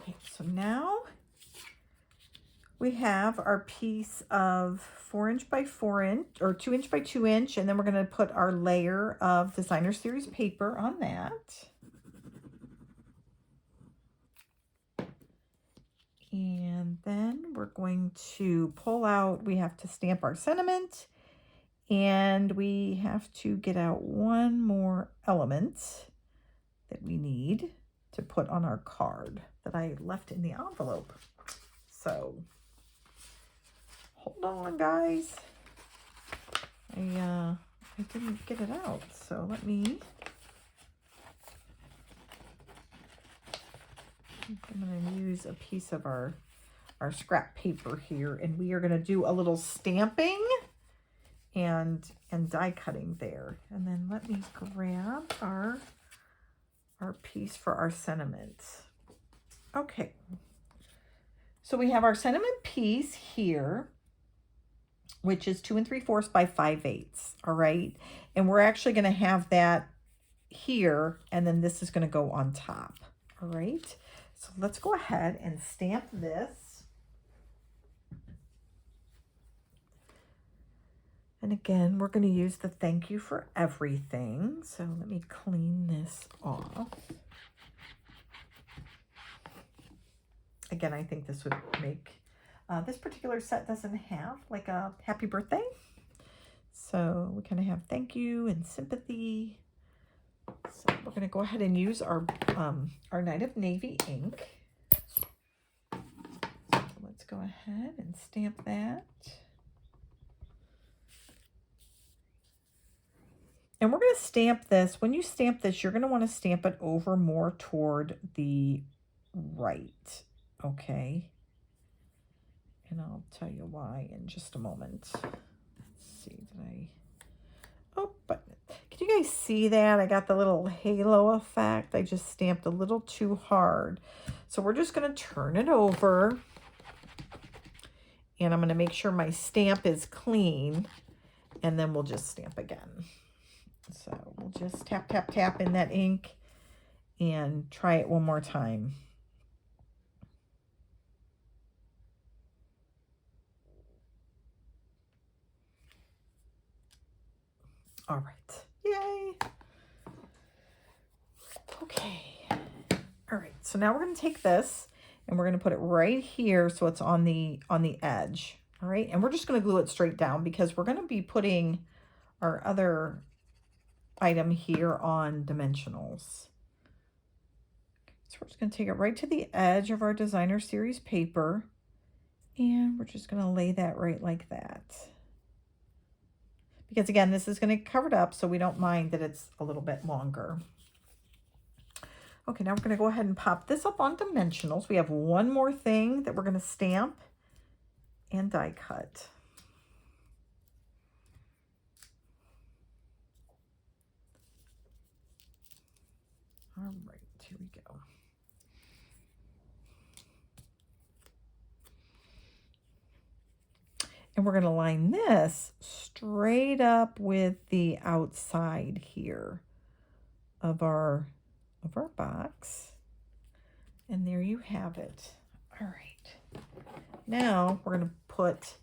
Okay, so now we have our piece of 4" by 4" or 2" by 2", and then we're going to put our layer of Designer Series paper on that. And then we're going to pull out, we have to stamp our sentiment, and we have to get out one more element that we need to put on our card that I left in the envelope. So hold on, guys. I didn't get it out, so let me. I'm going to use a piece of our scrap paper here, and we are going to do a little stamping and die cutting there. And then let me grab our piece for our sentiment. Okay. So we have our sentiment piece here, which is 2 3/4 by 5/8. All right. And we're actually going to have that here, and then this is going to go on top. All right. So let's go ahead and stamp this. And again, we're going to use the thank you for everything. So let me clean this off. Again, I think this would make, this particular set doesn't have like a happy birthday. So we kind of have thank you and sympathy. So we're going to go ahead and use our Night of Navy ink. So let's go ahead and stamp that. And we're going to stamp this. When you stamp this, you're going to want to stamp it over more toward the right. Okay. And I'll tell you why in just a moment. Let's see, did I? Oh, but can you guys see that? I got the little halo effect. I just stamped a little too hard. So we're just going to turn it over. And I'm going to make sure my stamp is clean. And then we'll just stamp again. So we'll just tap, tap, tap in that ink and try it one more time. All right. Yay. Okay. All right. So now we're going to take this and we're going to put it right here so it's on the edge. All right. And we're just going to glue it straight down because we're going to be putting our other item here on dimensionals. So we're just going to take it right to the edge of our Designer Series paper, and we're just going to lay that right like that. Because again, this is going to get covered up, so we don't mind that it's a little bit longer. Okay, now we're going to go ahead and pop this up on dimensionals. We have one more thing that we're going to stamp and die cut. All right, here we go. And we're going to line this straight up with the outside here of our box. And there you have it. All right. Now we're going to put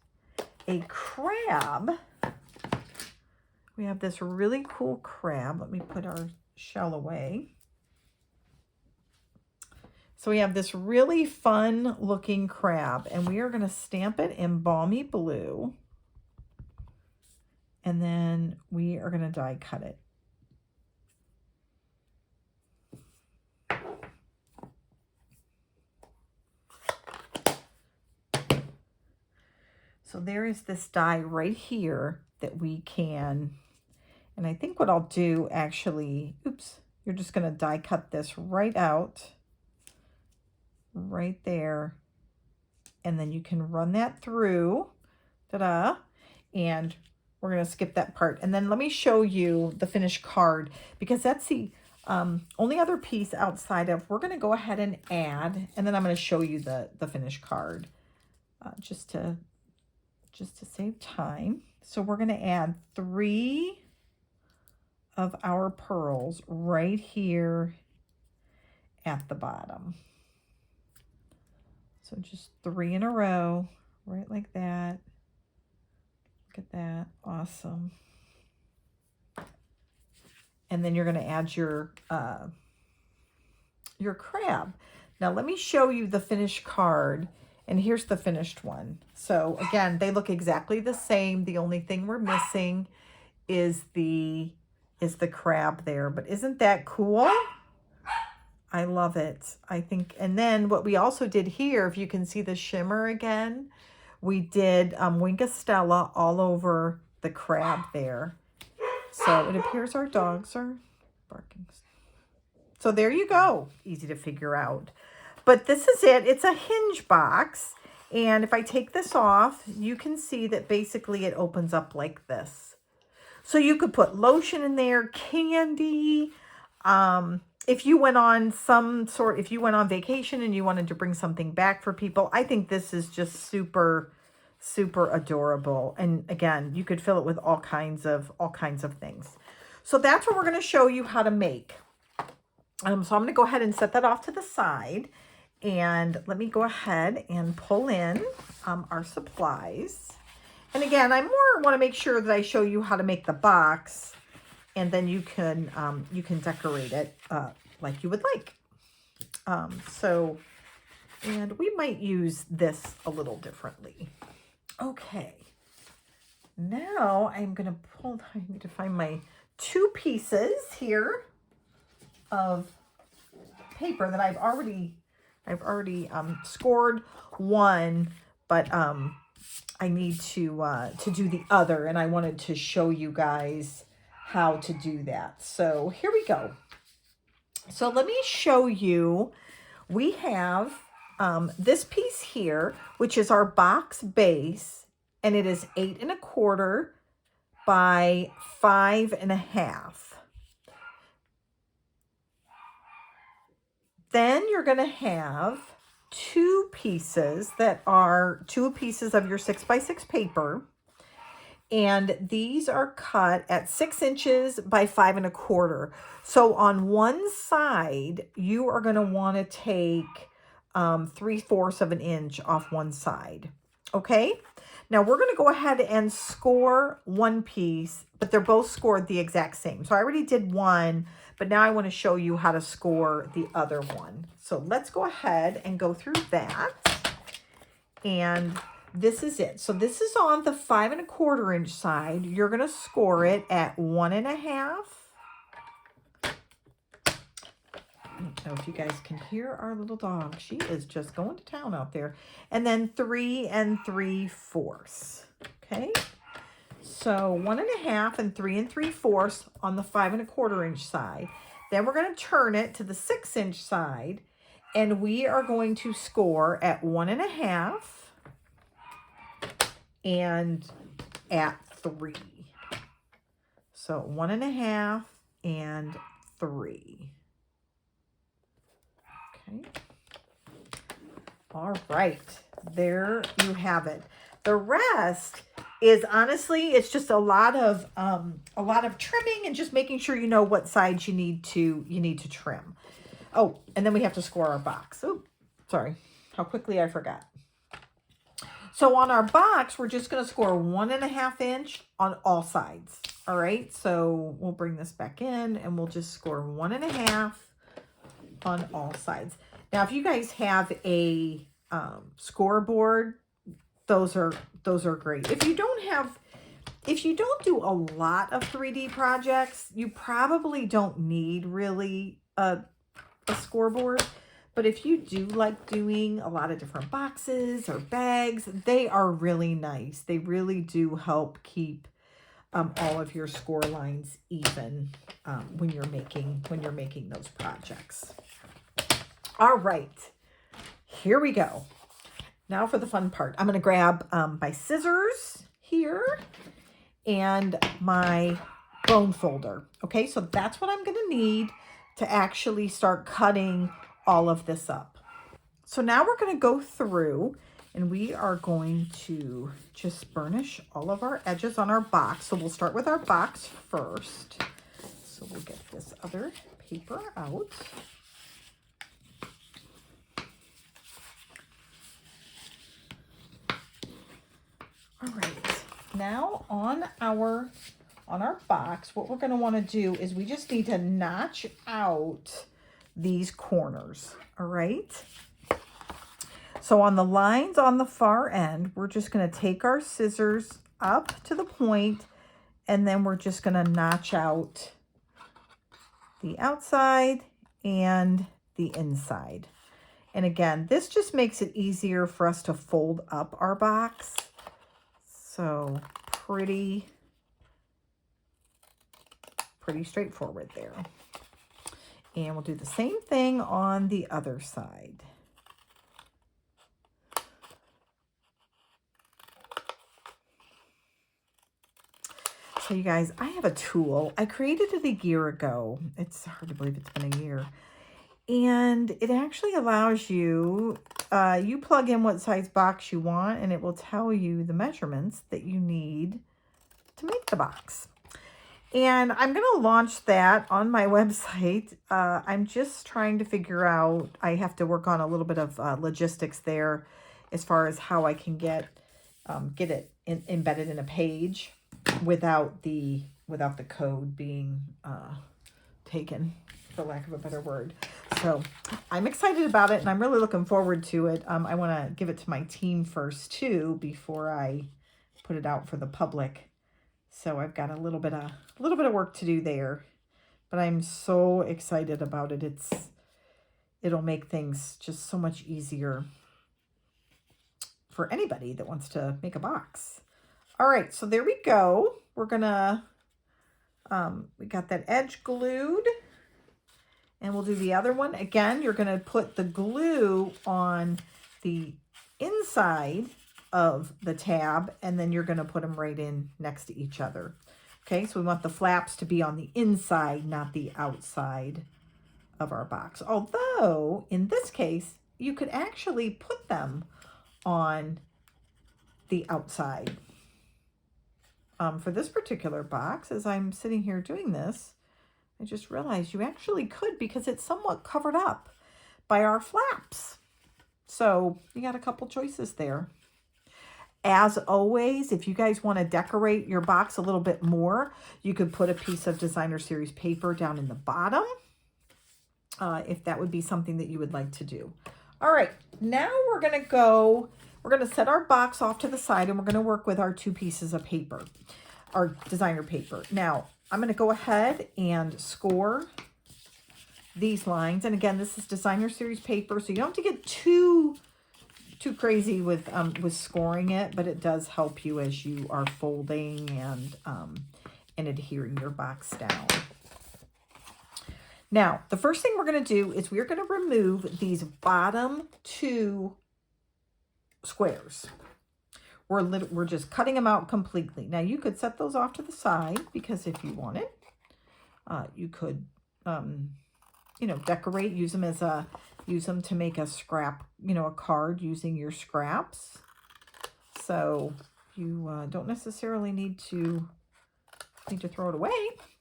a crab. We have this really cool crab. Let me put our shell away. So we have this really fun looking crab, and we are going to stamp it in balmy blue. And then we are going to die cut it. So there is this die right here that we can, and I think what I'll do actually, oops, you're just going to die cut this right out. Right there, and then you can run that through, ta-da, and we're going to skip that part. And then let me show you the finished card, because that's the only other piece outside of, we're going to go ahead and add, and then I'm going to show you the finished card just to save time. So we're going to add 3 of our pearls right here at the bottom. So just 3 in a row, right like that. Look at that, awesome. And then you're going to add your crab. Now let me show you the finished card, and here's the finished one. So again, they look exactly the same. The only thing we're missing is the crab there, but isn't that cool? I love it. I think, and then what we also did here, if you can see the shimmer again, we did Wink of Stella all over the crab there. So it appears our dogs are barking. So there you go. Easy to figure out. But this is it. It's a hinge box. And if I take this off, you can see that basically it opens up like this. So you could put lotion in there, candy. If you went on if you went on vacation and you wanted to bring something back for people, I think this is just super, super adorable. And again, you could fill it with all kinds of things. So that's what we're going to show you how to make. So I'm going to go ahead and set that off to the side. And let me go ahead and pull in our supplies. And again, I more want to make sure that I show you how to make the box, and then you can decorate it like you would like. And we might use this a little differently. Okay. Now I need to find my 2 pieces here of paper that I've already scored one, but I need to do the other, and I wanted to show you guys how to do that. So here we go. So let me show you. We have this piece here, which is our box base, and it is 8 1/4 by 5 1/2. Then you're going to have 2 pieces that are 2 pieces of your 6 by 6 paper. And these are cut at 6 inches by 5 1/4. So on one side, you are going to want to take 3/4 of an inch off one side. Okay. Now we're going to go ahead and score one piece, but they're both scored the exact same. So I already did one, but now I want to show you how to score the other one. So let's go ahead and go through that. And this is it. So this is on the 5 1/4 inch side. You're going to score it at 1 1/2. I don't know if you guys can hear our little dog. She is just going to town out there. And then 3 3/4. Okay. So 1 1/2 and 3 3/4 on the 5 1/4 inch side. Then we're going to turn it to the 6 inch side, and we are going to score at 1 1/2 and at 3. So 1 1/2 and 3. Okay. All right. There you have it. The rest is honestly, it's just a lot of trimming and just making sure you know what sides you need to trim. Oh, and then we have to score our box. Oh, sorry. How quickly I forgot. So on our box, we're just going to score 1 1/2 inch on all sides. All right. So we'll bring this back in and we'll just score 1 1/2 on all sides. Now, if you guys have a scoreboard, those are great. If you don't do a lot of 3D projects, you probably don't need really a scoreboard. But if you do like doing a lot of different boxes or bags, they are really nice. They really do help keep all of your score lines even when you're making those projects. All right, here we go. Now for the fun part. I'm going to grab my scissors here and my bone folder. Okay, so that's what I'm going to need to actually start cutting all of this up. So now we're going to go through and we are going to just burnish all of our edges on our box. So we'll start with our box first. So we'll get this other paper out. All right, now on our box, what we're going to want to do is we just need to notch out these corners. All right. So on the lines on the far end, we're just going to take our scissors up to the point, and then we're just going to notch out the outside and the inside. And again, this just makes it easier for us to fold up our box. So pretty straightforward there. And we'll do the same thing on the other side. So you guys, I have a tool. I created it a year ago. It's hard to believe it's been a year. And it actually allows you, you plug in what size box you want, and it will tell you the measurements that you need to make the box. And I'm going to launch that on my website. I'm just trying to figure out, I have to work on a little bit of logistics there as far as how I can get it embedded in a page without the code being taken, for lack of a better word. So I'm excited about it, and I'm really looking forward to it. I want to give it to my team first too before I put it out for the public. So I've got a little bit of work to do there, but I'm so excited about it. It'll make things just so much easier for anybody that wants to make a box. All right, so there we go. We're gonna, we got that edge glued, and we'll do the other one. Again, you're gonna put the glue on the inside of the tab, and then you're gonna put them right in next to each other. Okay, so we want the flaps to be on the inside, not the outside of our box. Although, in this case, you could actually put them on the outside. For this particular box, as I'm sitting here doing this, I just realized you actually could, because it's somewhat covered up by our flaps. So you got a couple choices there. As always, if you guys want to decorate your box a little bit more, you could put a piece of designer series paper down in the bottom, if that would be something that you would like to do. All right, now we're going to set our box off to the side, and we're going to work with our 2 pieces of paper, our designer paper. Now, I'm going to go ahead and score these lines. And again, this is designer series paper, so you don't have to get too crazy with scoring it, but it does help you as you are folding and adhering your box down. Now, the first thing we're going to do is we're going to remove these bottom 2 squares. We're just cutting them out completely. Now, you could set those off to the side, because if you wanted, you could, decorate, use them to make a scrap, a card using your scraps. So you don't necessarily need to throw it away,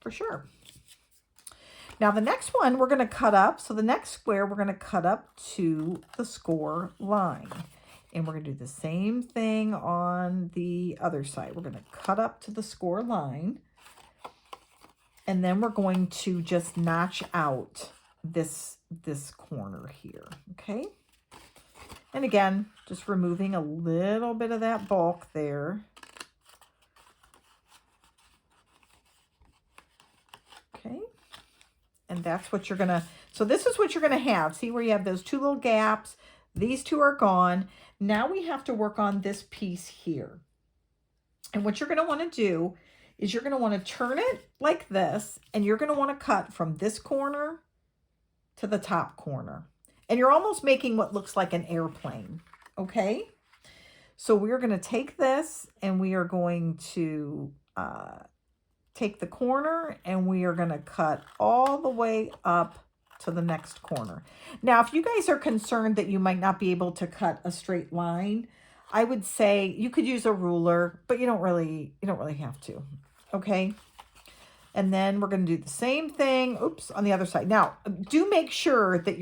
for sure. Now the next one we're going to cut up. So the next square we're going to cut up to the score line. And we're going to do the same thing on the other side. We're going to cut up to the score line. And then we're going to just notch out this corner here, okay? And again, just removing a little bit of that bulk there. Okay. And that's what you're gonna, so this is what you're gonna have. See where you have those 2 little gaps? These 2 are gone. Now we have to work on this piece here. And what you're gonna wanna do is you're gonna wanna turn it like this, and you're gonna wanna cut from this corner to the top corner. And you're almost making what looks like an airplane, okay? So we're going to take this, and we are going to take the corner, and we are going to cut all the way up to the next corner. Now, if you guys are concerned that you might not be able to cut a straight line, I would say you could use a ruler, but you don't really have to, okay? And then we're going to do the same thing, on the other side. Now, do make sure that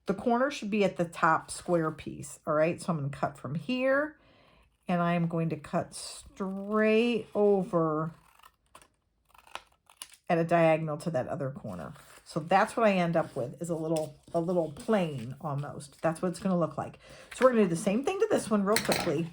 the corner should be at the top square piece, all right? So I'm going to cut from here, and I'm going to cut straight over at a diagonal to that other corner. So that's what I end up with, is a little plane almost. That's what it's going to look like. So we're going to do the same thing to this one real quickly.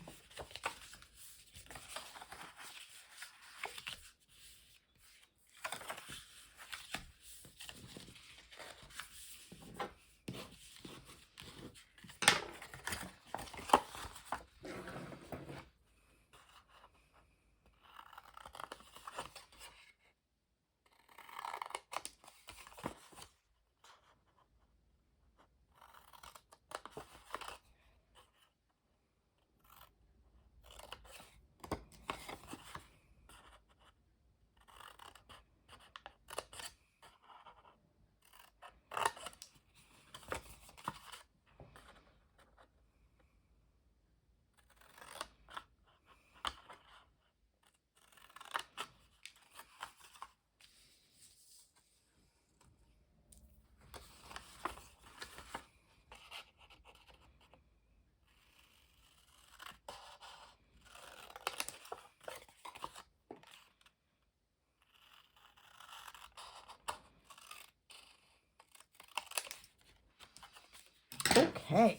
Okay,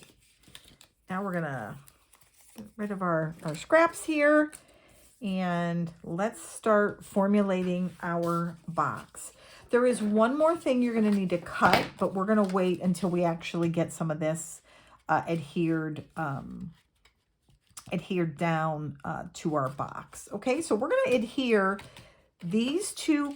now we're gonna get rid of our scraps here, and let's start formulating our box. There is one more thing you're gonna need to cut, but we're gonna wait until we actually get some of this adhered down to our box. Okay, so we're gonna adhere these two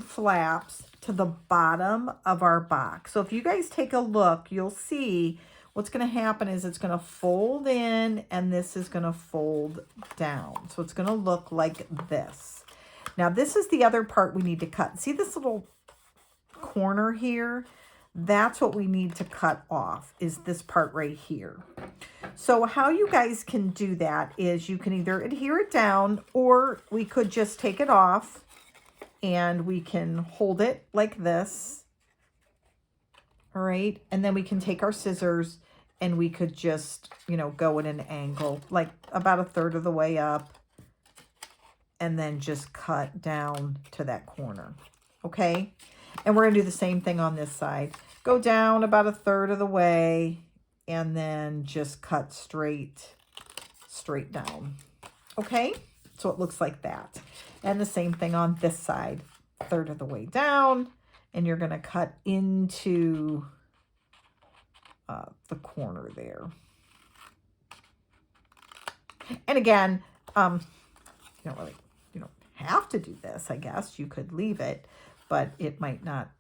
flaps to the bottom of our box. So if you guys take a look, you'll see what's going to happen is it's going to fold in and this is going to fold down. So it's going to look like this. Now this is the other part we need to cut. See this little corner here? That's what we need to cut off, is this part right here. So how you guys can do that is you can either adhere it down, or we could just take it off and we can hold it like this. All right. And then we can take our scissors and we could just, you know, go at an angle, like about 1/3 of the way up, and then just cut down to that corner. Okay. And we're going to do the same thing on this side. Go down about 1/3 of the way and then just cut straight down. Okay, so it looks like that. And the same thing on this side, 1/3 of the way down, and you're going to cut into the corner there. And again, you don't have to do this. I guess you could leave it, but it might not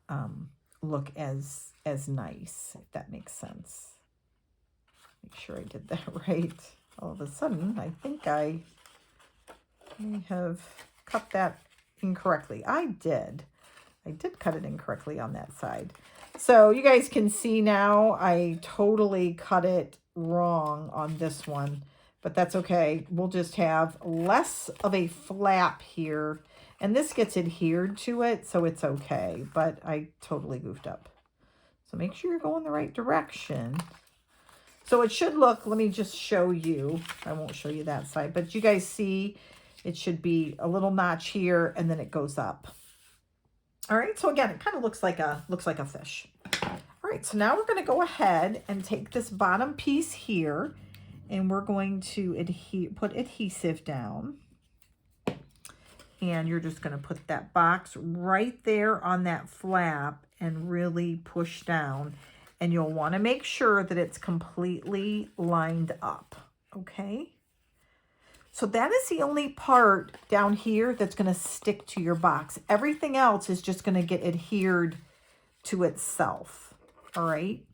look as nice, if that makes sense. Make sure I did that right. All of a sudden, I think I may have cut that incorrectly. I did cut it incorrectly on that side. So you guys can see now I totally cut it wrong on this one, but that's okay. We'll just have less of a flap here, and this gets adhered to it, so it's okay, but I totally goofed up. So make sure you're going the right direction. So it should look, let me just show you. I won't show you that side, but you guys see it should be a little notch here and then it goes up. All right, so again, it kind of looks like a fish. All right, so now we're going to go ahead and take this bottom piece here and we're going to put adhesive down. And you're just going to put that box right there on that flap and really push down. And you'll want to make sure that it's completely lined up, okay? So that is the only part down here that's going to stick to your box. Everything else is just going to get adhered to itself, all right?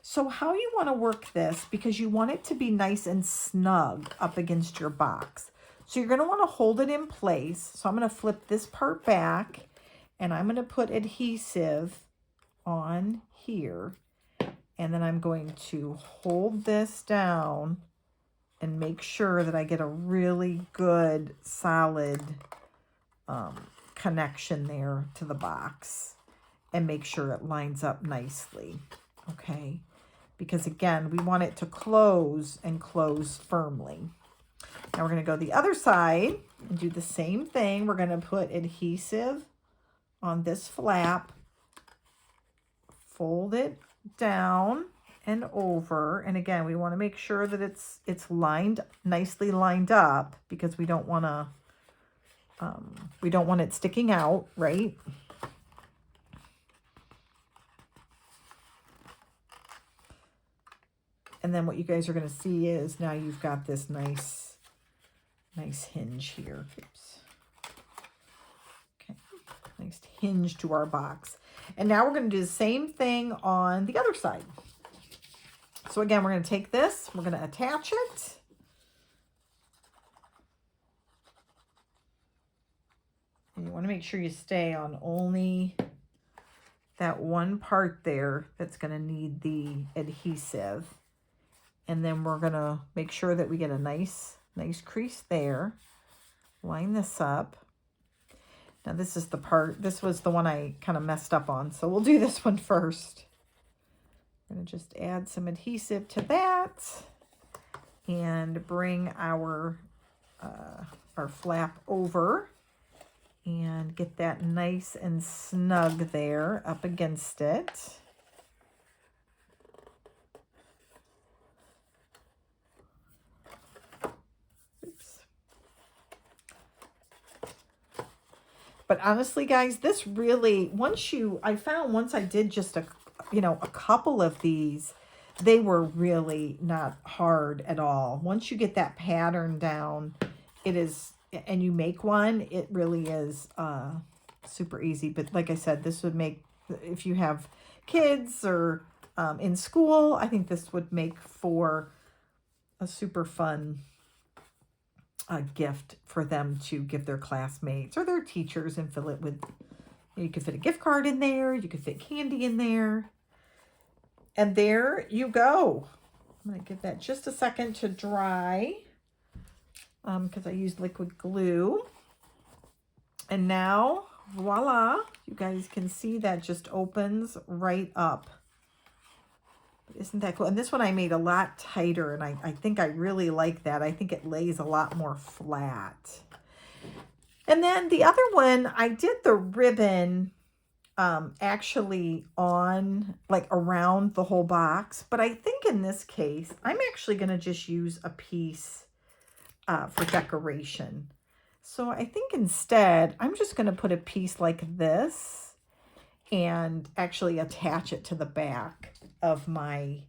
So how you want to work this, because you want it to be nice and snug up against your box. So you're going to want to hold it in place. So I'm going to flip this part back and I'm going to put adhesive on here. And then I'm going to hold this down and make sure that I get a really good, solid connection there to the box. And make sure it lines up nicely, okay? Because again, we want it to close and close firmly. Now we're going to go the other side and do the same thing. We're going to put adhesive on this flap, fold it down and over. And again, we want to make sure that it's nicely lined up, because we don't want it sticking out, right? And then what you guys are going to see is now you've got this nice hinge here. Oops. Okay, nice hinge to our box. And now we're going to do the same thing on the other side. So again, we're going to take this, we're going to attach it. And you want to make sure you stay on only that one part there that's going to need the adhesive. And then we're going to make sure that we get a nice crease there. Line this up. Now this is the part, this was the one I kind of messed up on. So we'll do this one first. I'm going to just add some adhesive to that and bring our flap over and get that nice and snug there up against it. But honestly, guys, this really, I found once I did just a couple of these, they were really not hard at all. Once you get that pattern down, it is, and you make one, it really is super easy. But like I said, this would make, if you have kids or in school, I think this would make for a super fun gift for them to give their classmates or their teachers, and fill it with, you could fit a gift card in there, you could fit candy in there, and there you go. I'm going to give that just a second to dry because I used liquid glue. And now, voila, you guys can see that just opens right up. Isn't that cool? And this one I made a lot tighter, and I think I really like that. I think it lays a lot more flat. And then the other one, I did the ribbon actually on, like, around the whole box. But I think in this case, I'm actually going to just use a piece for decoration. So I think instead, I'm just going to put a piece like this and actually attach it to the back of my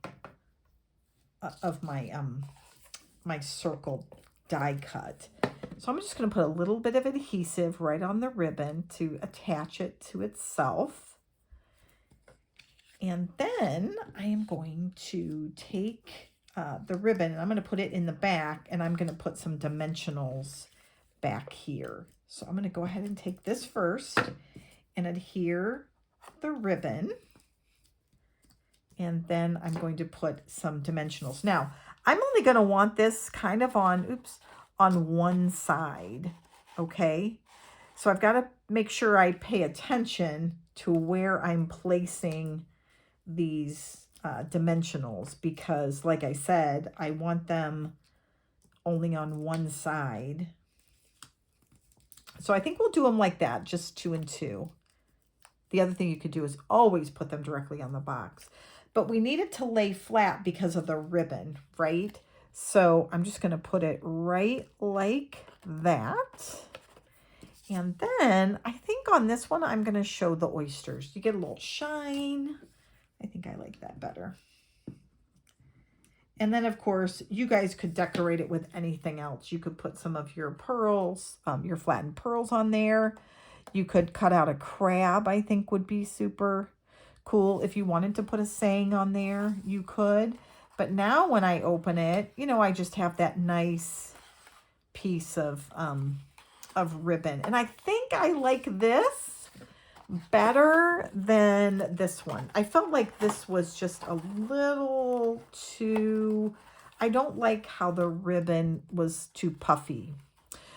my circle die cut. So I'm just going to put a little bit of adhesive right on the ribbon to attach it to itself. And then I am going to take the ribbon, and I'm going to put it in the back, and I'm going to put some dimensionals back here. So I'm going to go ahead and take this first and adhere the ribbon. And then I'm going to put some dimensionals. Now, I'm only going to want this kind of on one side, okay? So I've got to make sure I pay attention to where I'm placing these dimensionals, because like I said, I want them only on one side. So I think we'll do them like that, just 2 and 2. The other thing you could do is always put them directly on the box. But we need it to lay flat because of the ribbon, right? So I'm just going to put it right like that. And then I think on this one, I'm going to show the oysters. You get a little shine. I think I like that better. And then, of course, you guys could decorate it with anything else. You could put some of your pearls, your flattened pearls on there. You could cut out a crab, I think would be super cool. If you wanted to put a saying on there, you could. But now when I open it, I just have that nice piece of ribbon. And I think I like this better than this one. I felt like this was just a little too, I don't like how the ribbon was too puffy.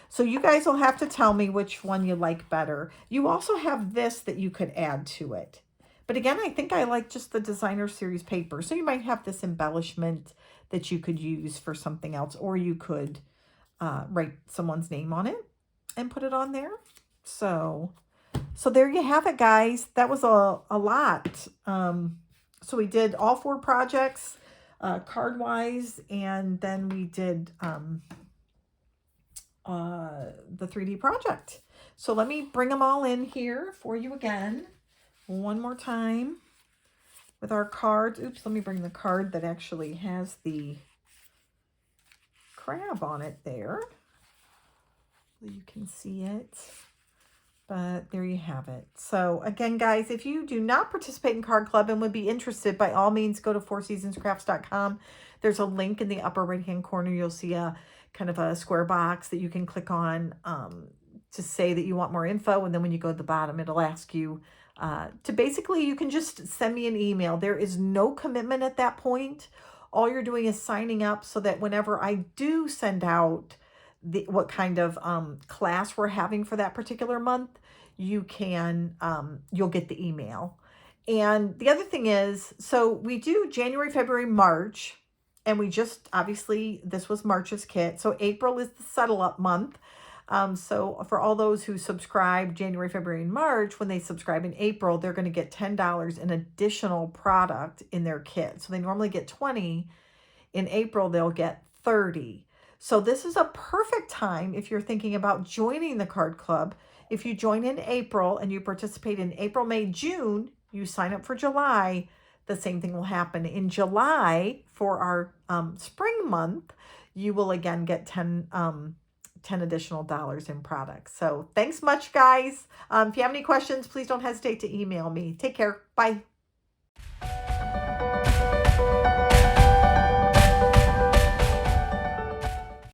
So you guys will have to tell me which one you like better. You also have this that you could add to it. But again, I think I like just the designer series paper. So you might have this embellishment that you could use for something else, or you could write someone's name on it and put it on there. So there you have it, guys. That was a lot. So we did all 4 projects, card wise, and then we did the 3D project. So let me bring them all in here for you again one more time with our cards. Oops, let me bring the card that actually has the crab on it there so you can see it. But there you have it. So again, guys, if you do not participate in Card Club and would be interested, by all means, go to fourseasonscrafts.com. There's a link in the upper right-hand corner. You'll see a kind of a square box that you can click on to say that you want more info. And then when you go to the bottom, it'll ask you to basically, you can just send me an email. There is no commitment at that point. All you're doing is signing up so that whenever I do send out what kind of class we're having for that particular month, you can you'll get the email. And the other thing is, so we do January, February, March, and we just, obviously this was March's kit, so April is the settle up month. So for all those who subscribe January, February, and March, when they subscribe in April, they're going to get $10 in additional product in their kit. So they normally get 20. In April, they'll get 30. So this is a perfect time if you're thinking about joining the card club. If you join in April and you participate in April, May, June, you sign up for July, the same thing will happen. In July, for our spring month, you will again get 10 additional dollars in products. So thanks much, guys. If you have any questions, please don't hesitate to email me. Take care. Bye.